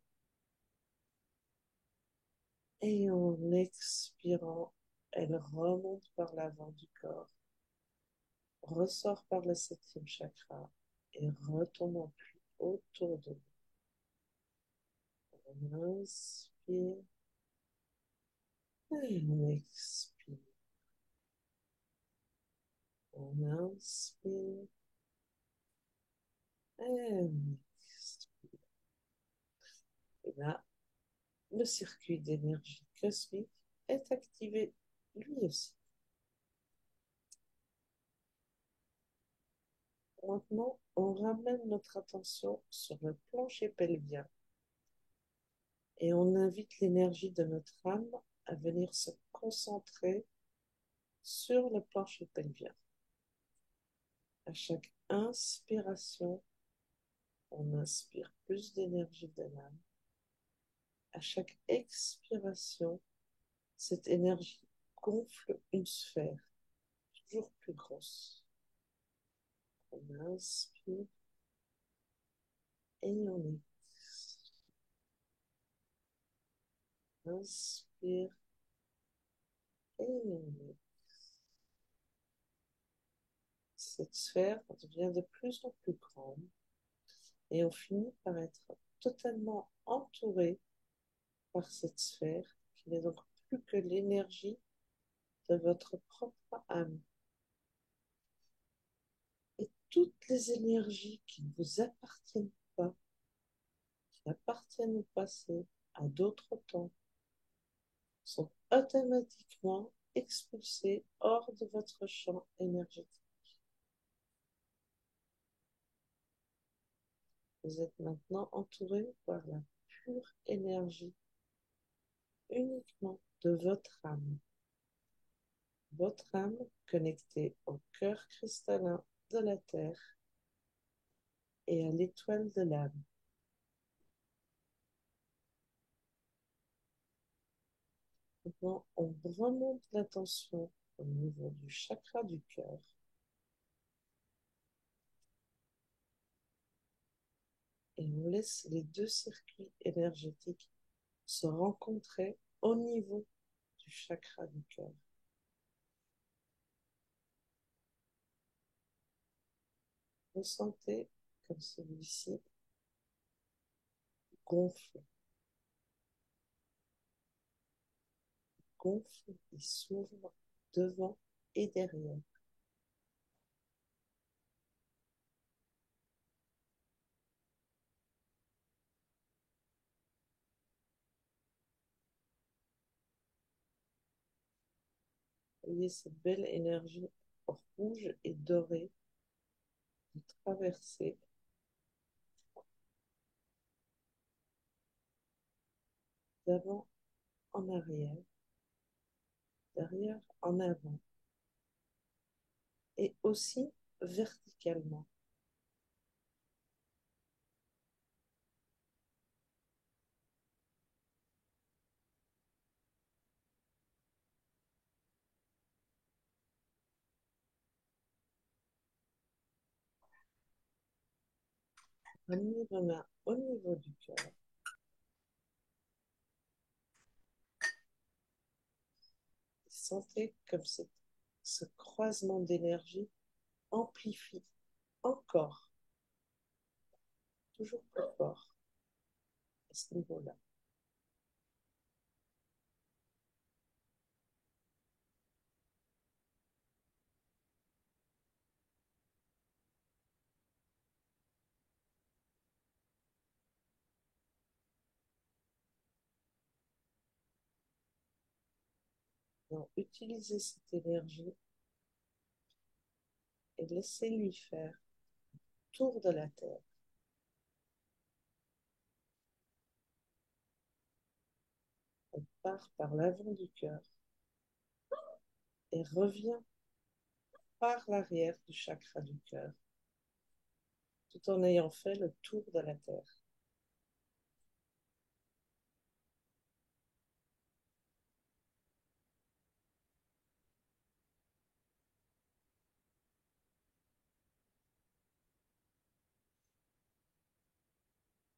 et en expirant, elle remonte par l'avant du corps, ressort par le septième chakra et retombe en pluie autour de nous. On inspire et on expire. On inspire et on expire. Et là, le circuit d'énergie cosmique est activé lui aussi. Maintenant, on ramène notre attention sur le plancher pelvien et on invite l'énergie de notre âme à venir se concentrer sur le plancher pelvien. À chaque inspiration, on inspire plus d'énergie de l'âme. À chaque expiration, cette énergie gonfle une sphère toujours plus grosse. On inspire et on expire. Inspire et on expire. Cette sphère devient de plus en plus grande et on finit par être totalement entouré par cette sphère qui n'est donc plus que l'énergie de votre propre âme. Et toutes les énergies qui ne vous appartiennent pas, qui appartiennent au passé, à d'autres temps, sont automatiquement expulsées hors de votre champ énergétique. Vous êtes maintenant entouré par la pure énergie uniquement de votre âme. Votre âme connectée au cœur cristallin de la Terre et à l'étoile de l'âme. Maintenant, on remonte l'attention au niveau du chakra du cœur. Et on laisse les deux circuits énergétiques se rencontrer au niveau du chakra du cœur. Ressentez comme celui-ci gonfle, gonfle et s'ouvre devant et derrière. Voyez cette belle énergie rouge et dorée de traverser d'avant en arrière, d'arrière en avant et aussi verticalement. Ramenez vos mains au niveau du cœur. sentez comme ce croisement d'énergie amplifie encore, toujours plus fort à ce niveau-là. Donc, utilisez cette énergie et laissez-lui faire le tour de la Terre. Elle part par l'avant du cœur et revient par l'arrière du chakra du cœur, tout en ayant fait le tour de la Terre.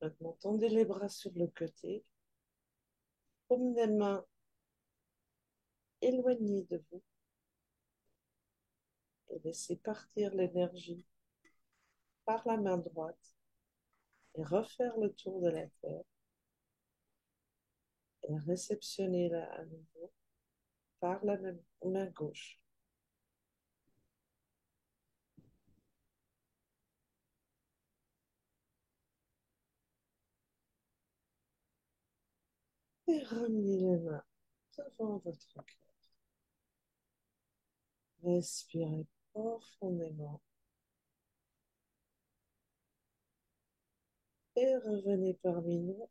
Maintenant, tendez les bras sur le côté, promenez les mains éloignées de vous et laissez partir l'énergie par la main droite et refaire le tour de la Terre et réceptionnez-la à nouveau par la main gauche. Et ramenez les mains devant votre cœur. Respirez profondément et revenez parmi nous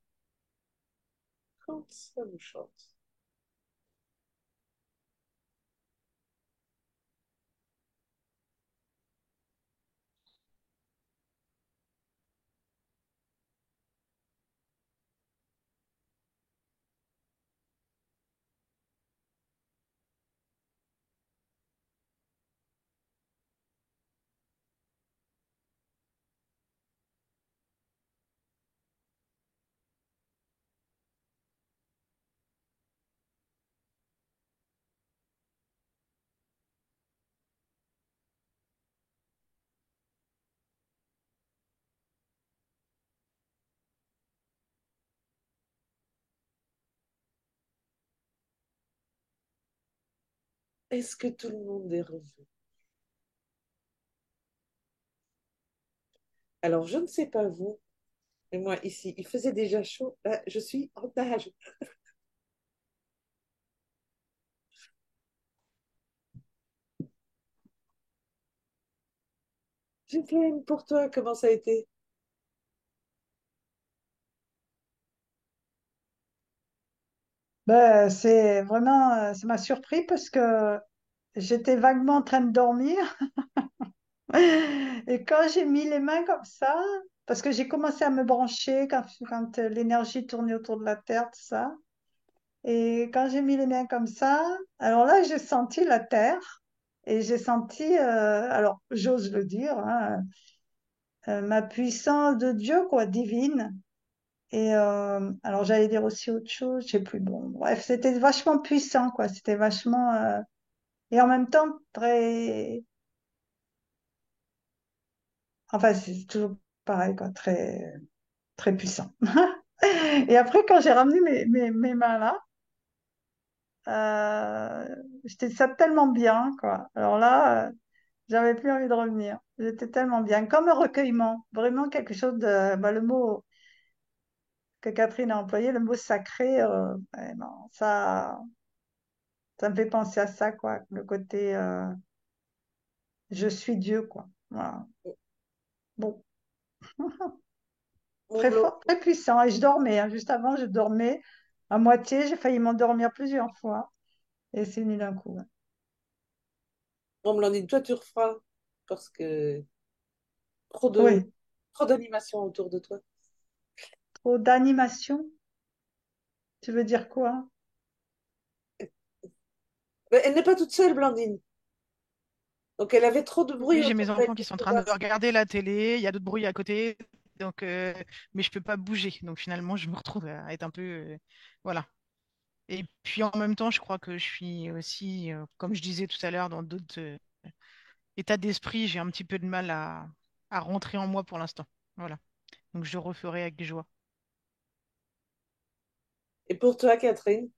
quand ça vous chante. Est-ce que tout le monde est revenu? Alors, je ne sais pas vous, mais moi ici, il faisait déjà chaud. Là, je suis en nage. J'ai plein pour toi, comment ça a été? Ben, c'est vraiment, ça m'a surpris parce que j'étais vaguement en train de dormir. Et quand j'ai mis les mains comme ça, parce que j'ai commencé à me brancher quand l'énergie tournait autour de la Terre, tout ça. Et quand j'ai mis les mains comme ça, alors là, j'ai senti la Terre et j'ai senti, alors j'ose le dire, hein, ma puissance de Dieu, quoi, divine. Et alors j'allais dire aussi autre chose, je sais plus. Bon, bref, c'était vachement puissant, quoi. C'était vachement et en même temps très. Enfin, c'est toujours pareil, quoi, très très puissant. Et après, quand j'ai ramené mes mains là, j'étais ça tellement bien, quoi. Alors là, j'avais plus envie de revenir. J'étais tellement bien, comme un recueillement, vraiment quelque chose de, bah, le mot que Catherine a employé, le mot sacré, vraiment, ça me fait penser à ça, quoi, le côté je suis Dieu, quoi. Voilà. Bon, Mon très blanc, fort, très puissant. Et je dormais, hein. Juste avant, je dormais à moitié. J'ai failli m'endormir plusieurs fois. Et c'est venu d'un coup, ouais. mon Blandine, toi tu referas parce que trop de Oui, trop d'animation autour de toi. trop d'animation. Tu veux dire quoi? Mais elle n'est pas toute seule, Blandine. Donc elle avait trop de bruit Oui, j'ai autour mes d'elle enfants qui pour sont en train de pouvoir. regarder la télé, il y a d'autres bruits à côté, donc mais je peux pas bouger. Donc finalement, je me retrouve à être un peu voilà. Et puis en même temps, je crois que je suis aussi, comme je disais tout à l'heure, dans d'autres états d'esprit. J'ai un petit peu de mal à rentrer en moi pour l'instant. Voilà. Donc je le referai avec joie. Et pour toi, Catherine?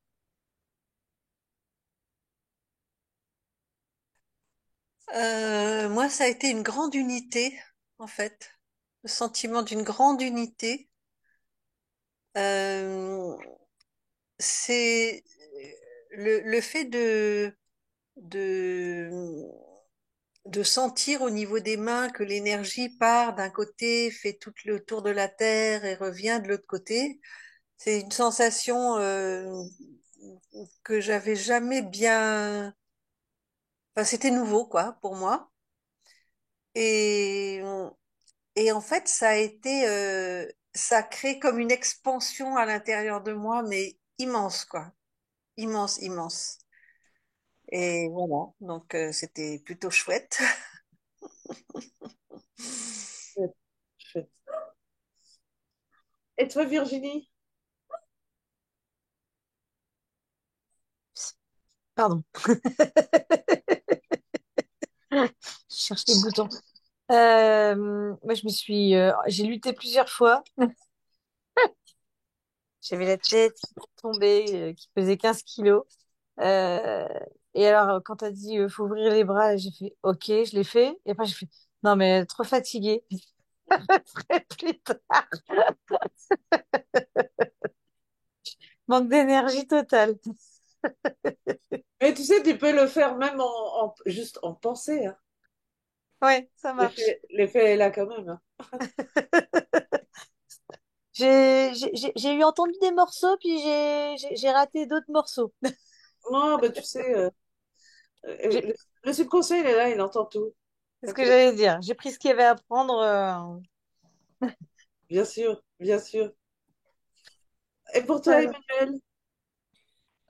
Moi, ça a été une grande unité, en fait. Le sentiment d'une grande unité. Euh, c'est le fait de, de sentir au niveau des mains que l'énergie part d'un côté, fait tout le tour de la Terre et revient de l'autre côté. C'est une sensation que j'avais jamais bien. Enfin, c'était nouveau, quoi, pour moi. Et, et en fait, ça a été, ça crée comme une expansion à l'intérieur de moi, mais immense, quoi. Immense, immense. Et voilà, donc c'était plutôt chouette. Chouette, chouette. Et toi, Virginie? Pardon, je cherche les boutons. Moi, j'ai lutté plusieurs fois. J'avais la tête qui tombait, qui pesait 15 kilos. Euh, et alors, quand t'as dit, faut ouvrir les bras, j'ai fait, OK, je l'ai fait. Et après, j'ai fait, non, mais trop fatiguée. Je le ferai plus tard. Manque d'énergie totale. Mais tu sais, tu peux le faire même juste en pensée, hein. Ouais, ça marche. L'effet est là quand même, hein. J'ai eu entendu des morceaux, puis j'ai raté d'autres morceaux. Non, bah, tu sais, J'ai- le subconscient, il est là, il entend tout. C'est ce que T'inquiète. j'allais dire. J'ai pris ce qu'il y avait à prendre. Bien sûr, bien sûr. Et pour toi, Voilà. Emmanuel?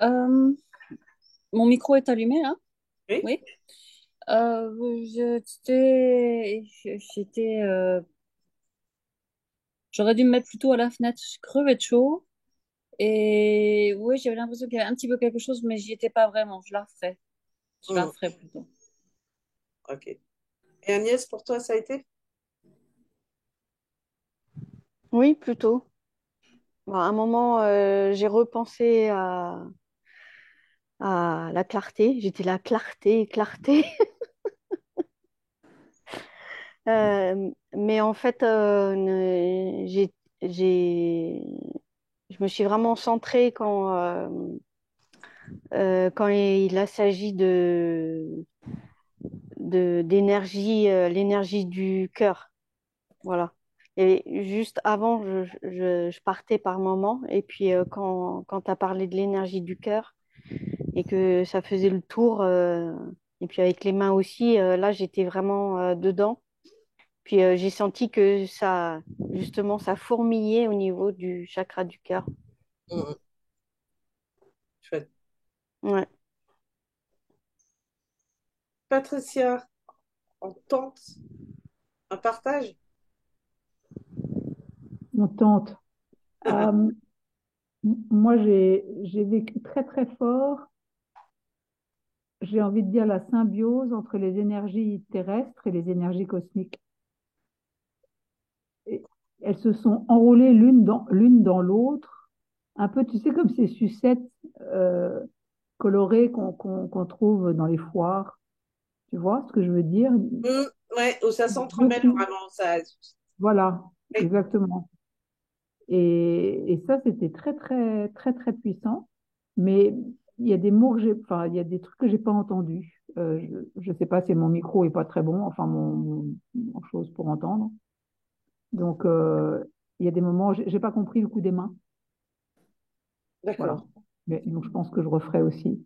Euh, Mon micro est allumé, là? Oui? Oui. J'étais, j'aurais dû me mettre plutôt à la fenêtre. Je crevais de chaud. Et oui, j'avais l'impression qu'il y avait un petit peu quelque chose, mais j'y étais pas vraiment. Je la referai. Je la Hmm, referai plutôt. ok. Et Agnès, pour toi, ça a été? Oui, plutôt. Bon, à un moment, j'ai repensé à la clarté. J'étais la clarté, clarté. Mais en fait, j'ai, je me suis vraiment centrée quand il s'agit d'énergie, l'énergie du cœur. Voilà. Et juste avant, je partais par moment. Et puis, quand tu as parlé de l'énergie du cœur et que ça faisait le tour, et puis avec les mains aussi, là, j'étais vraiment dedans. Puis, j'ai senti que ça, justement, ça fourmillait au niveau du chakra du cœur. Hmm, chouette. Ouais. Patricia, on tente un partage? On tente. Euh, Moi, j'ai vécu très, très fort, j'ai envie de dire la symbiose entre les énergies terrestres et les énergies cosmiques. Et elles se sont enroulées l'une dans l'autre, un peu, tu sais, comme ces sucettes euh, colorées qu'on trouve dans les foires. Tu vois ce que je veux dire? Hmm, ouais, où ça s'entremêle Beaucoup. vraiment, ça. Voilà, Oui, exactement. Et ça, c'était très, très, très, très puissant. Mais il y a des mots que j'ai, enfin, il y a des trucs que j'ai pas entendus. Je sais pas si mon micro est pas très bon, enfin, mon chose pour entendre. Donc, il y a des moments, j'ai pas compris le coup des mains. Voilà. d'accord. Mais, donc, je pense que je referai aussi.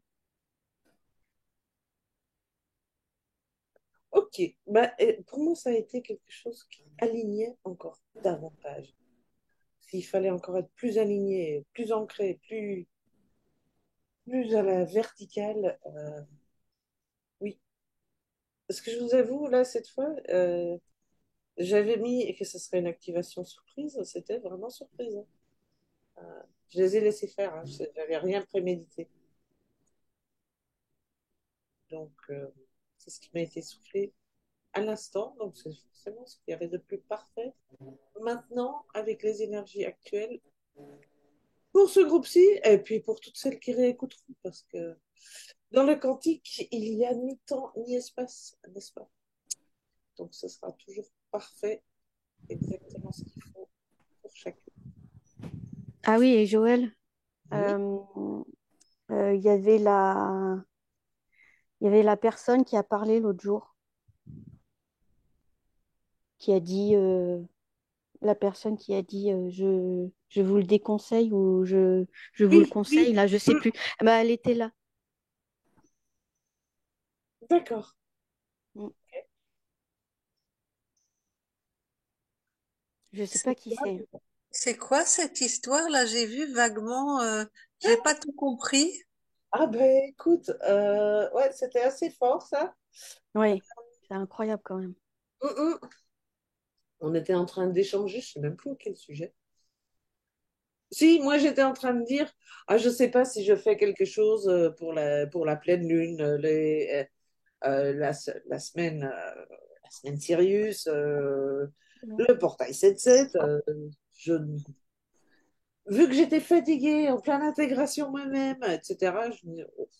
Ok. Bah, pour moi, ça a été quelque chose qui alignait encore davantage. S'il fallait encore être plus aligné, plus ancré, plus à la verticale, oui. Ce que je vous avoue, là, cette fois, j'avais mis que ce serait une activation surprise, c'était vraiment surprise, hein. Je les ai laissés faire, hein. Je n'avais rien prémédité. Donc, c'est ce qui m'a été soufflé à l'instant. Donc, c'est forcément ce qu'il y avait de plus parfait. Maintenant, avec les énergies actuelles, pour ce groupe-ci, et puis pour toutes celles qui réécouteront, parce que dans le quantique, il y a ni temps ni espace, n'est-ce pas? Donc, ce sera toujours parfait, exactement ce qu'il faut pour chacun. Ah oui, et Joël, Oui. euh, il y avait la personne qui a parlé l'autre jour, qui a dit, la personne qui a dit, je vous le déconseille ou je vous le Oui, oui. conseille, là, je sais plus. Ah bah, elle était là. D'accord. Mm. Je sais pas C'est qui c'est. c'est quoi cette histoire-là? J'ai vu vaguement, j'ai pas tout compris. Ah ben écoute, ouais, c'était assez fort ça. Oui, c'est incroyable quand même. Hum, hum. On était en train d'échanger, je sais même plus quel sujet. Si, moi j'étais en train de dire, ah je sais pas si je fais quelque chose pour la pleine lune, la semaine Sirius, le portail 7-7. Je, vu que j'étais fatiguée, en pleine intégration moi-même, etc. Je me dis, oh,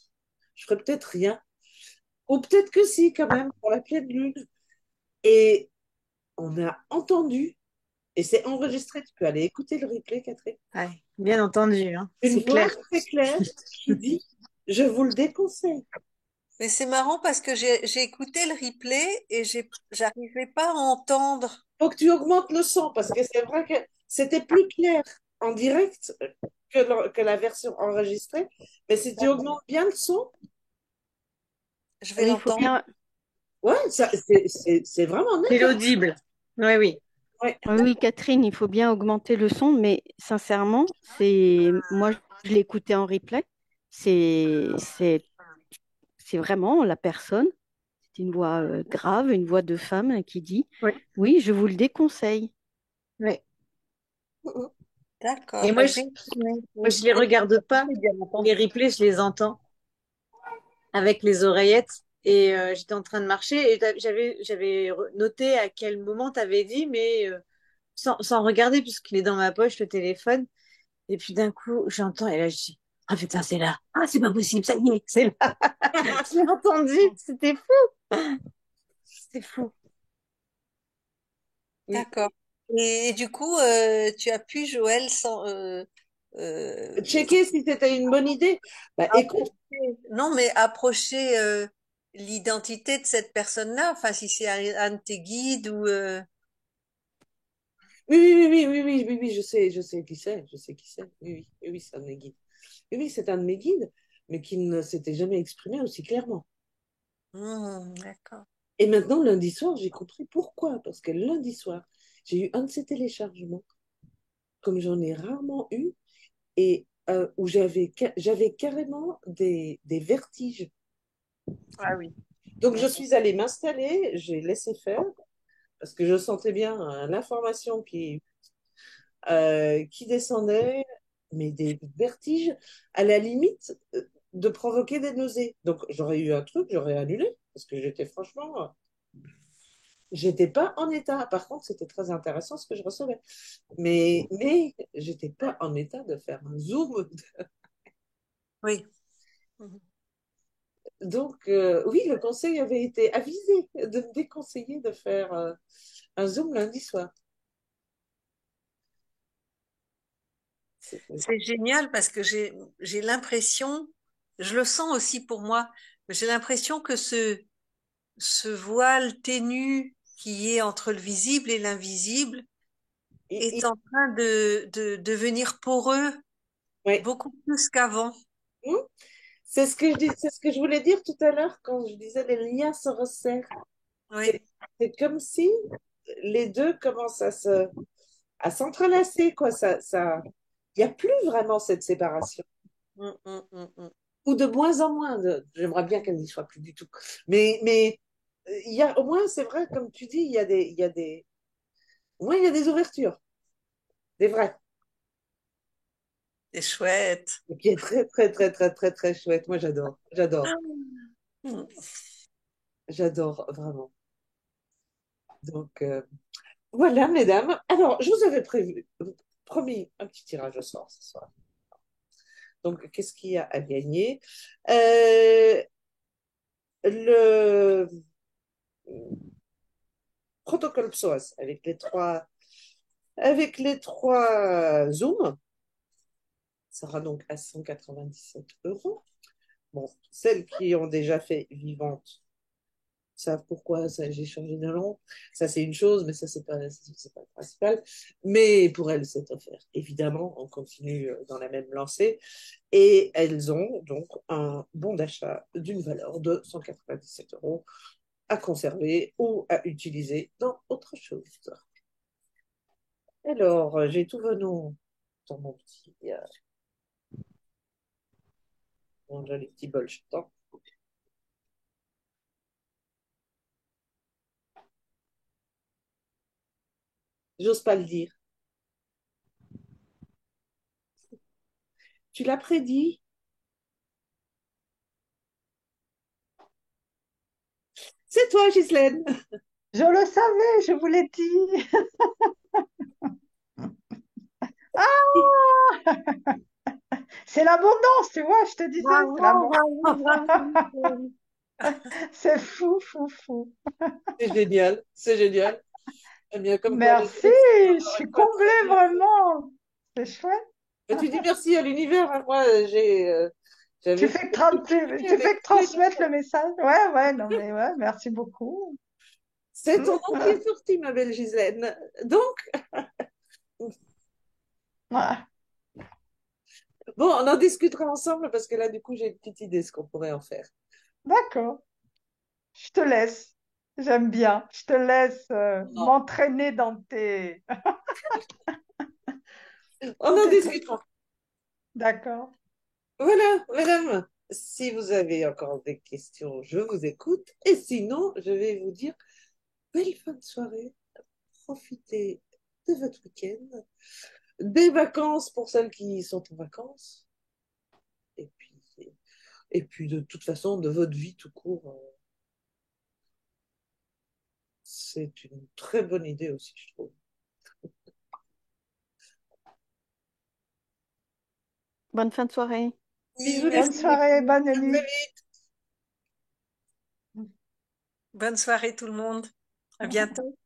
je ferais peut-être rien. Ou peut-être que si, quand même, pour la pleine lune. Et on a entendu, et c'est enregistré, tu peux aller écouter le replay, Catherine, Ouais, bien entendu, hein, une c'est voix clair. très claire qui dit, je vous le déconseille. Mais c'est marrant parce que j'ai écouté le replay et j'arrivais pas à entendre. Faut que tu augmentes le son, parce que c'est vrai que c'était plus clair en direct que la version enregistrée. Mais si tu augmentes bien le son, Je vais Oui, il faut l'entendre. bien. ouais, c'est vraiment C'est net, hein. l'audible. Oui, oui. Ouais. Oui, oui, Catherine, il faut bien augmenter le son, mais sincèrement, moi, je l'ai écouté en replay. C'est, c'est, c'est vraiment la personne. C'est une voix grave, une voix de femme qui dit, Oui, oui, je vous le déconseille. oui. Et D'accord. moi, je les regarde pas. Les replays, je les entends avec les oreillettes. Et j'étais en train de marcher et j'avais noté à quel moment tu avais dit, mais sans regarder, puisqu'il est dans ma poche, le téléphone. Et puis d'un coup, j'entends et là, je dis, ah putain, c'est là. Ah, c'est pas possible, ça y est, c'est là. J'ai entendu, c'était fou. C'est fou. Oui. D'accord. Et du coup, tu as pu, Joël, euh, Checker si c'était une bonne idée. Bah, écoute, non, mais approcher l'identité de cette personne-là, enfin, si c'est un de tes guides ou... oui, oui, oui, oui, oui, oui, oui, je sais qui c'est, je sais qui c'est. Oui, oui, oui, oui, c'est un de mes guides. Oui, oui, c'est un de mes guides, mais qui ne s'était jamais exprimé aussi clairement. D'accord. Et maintenant, lundi soir, j'ai compris pourquoi. Parce que lundi soir, j'ai eu un de ces téléchargements, comme j'en ai rarement eu, et où j'avais carrément des vertiges. Ah oui. Donc, je suis allée m'installer, j'ai laissé faire, parce que je sentais bien l'information qui descendait, mais des vertiges à la limite de provoquer des nausées. Donc j'aurais eu un truc, j'aurais annulé, parce que j'étais franchement, j'étais pas en état. Par contre, c'était très intéressant ce que je recevais. Mais j'étais pas en état de faire un zoom. Oui. Mhm. Donc oui, le conseil avait été avisé de me déconseiller de faire un zoom lundi soir. C'était- C'est génial parce que j'ai l'impression, je le sens aussi pour moi, mais j'ai l'impression que ce voile ténu qui est entre le visible et l'invisible est et- en train de devenir poreux ouais. beaucoup plus qu'avant. Hmm. C'est ce que je voulais dire tout à l'heure quand je disais les liens se resserrent. Oui. C'est c'est comme si les deux commencent à s'entrelacer, quoi. Il n'y a plus vraiment cette séparation. Mm, mm, mm, mm. Ou de moins en moins. J'aimerais bien qu'elle n'y soit plus du tout. Mais il y a, au moins, c'est vrai, comme tu dis, au moins, il y a des ouvertures, des vraies. C'est chouette. et qui est très, très, très, très, très, très chouette. Moi, j'adore, j'adore, Mm. j'adore vraiment. Donc, voilà, mesdames. Alors, je vous avais promis un petit tirage au sort ce soir. Donc, qu'est-ce qu'il y a à gagner? Euh, le protocole PSOAS avec les trois Zooms, ça sera donc à 197 €. Bon, celles qui ont déjà fait Vivante savent pourquoi j'ai changé de nom. Ça, c'est une chose, mais ça, c'est pas le principal. Mais pour elles, c'est offert. Évidemment, on continue dans la même lancée. Et elles ont donc un bon d'achat d'une valeur de 197 € à conserver ou à utiliser dans autre chose. Alors, j'ai tous vos noms dans mon joli petit bol jetant. J'ose pas le dire. Tu l'as prédit? C'est toi, Ghislaine. Je le savais, je vous l'ai dit. Ah! C'est l'abondance, tu vois, je te disais, c'est Bravo, l'abondance. bravo, bravo, Nicole. C'est fou, fou, fou. C'est génial, c'est génial. Eh bien, comme quoi, les Merci, textes, je encore suis une fois, très comblée bien. vraiment. C'est chouette. Mais tu dis merci à l'univers, hein. Moi, Tu j'avais fais fait que, tout tu fais avec que tous les transmettre le message. Ouais, ouais, non, mais ouais, merci beaucoup. C'est ton nom qui est sorti, ma belle Ghislaine. Donc, Ouais, bon, on en discutera ensemble parce que là, du coup, j'ai une petite idée de ce qu'on pourrait en faire. d'accord. Je te laisse. J'aime bien. Je te laisse Non. m'entraîner dans tes... On dans en tes trucs. discutera. D'accord. Voilà, madame. Si vous avez encore des questions, je vous écoute. Et sinon, je vais vous dire belle fin de soirée. Profitez de votre week-end, des vacances pour celles qui sont en vacances. Et puis, et puis de toute façon, de votre vie tout court. C'est une très bonne idée aussi, je trouve. Bonne fin de soirée. Bisous les Bonne filles. soirée, bonne À très nuit. vite. Bonne soirée tout le monde. À bientôt.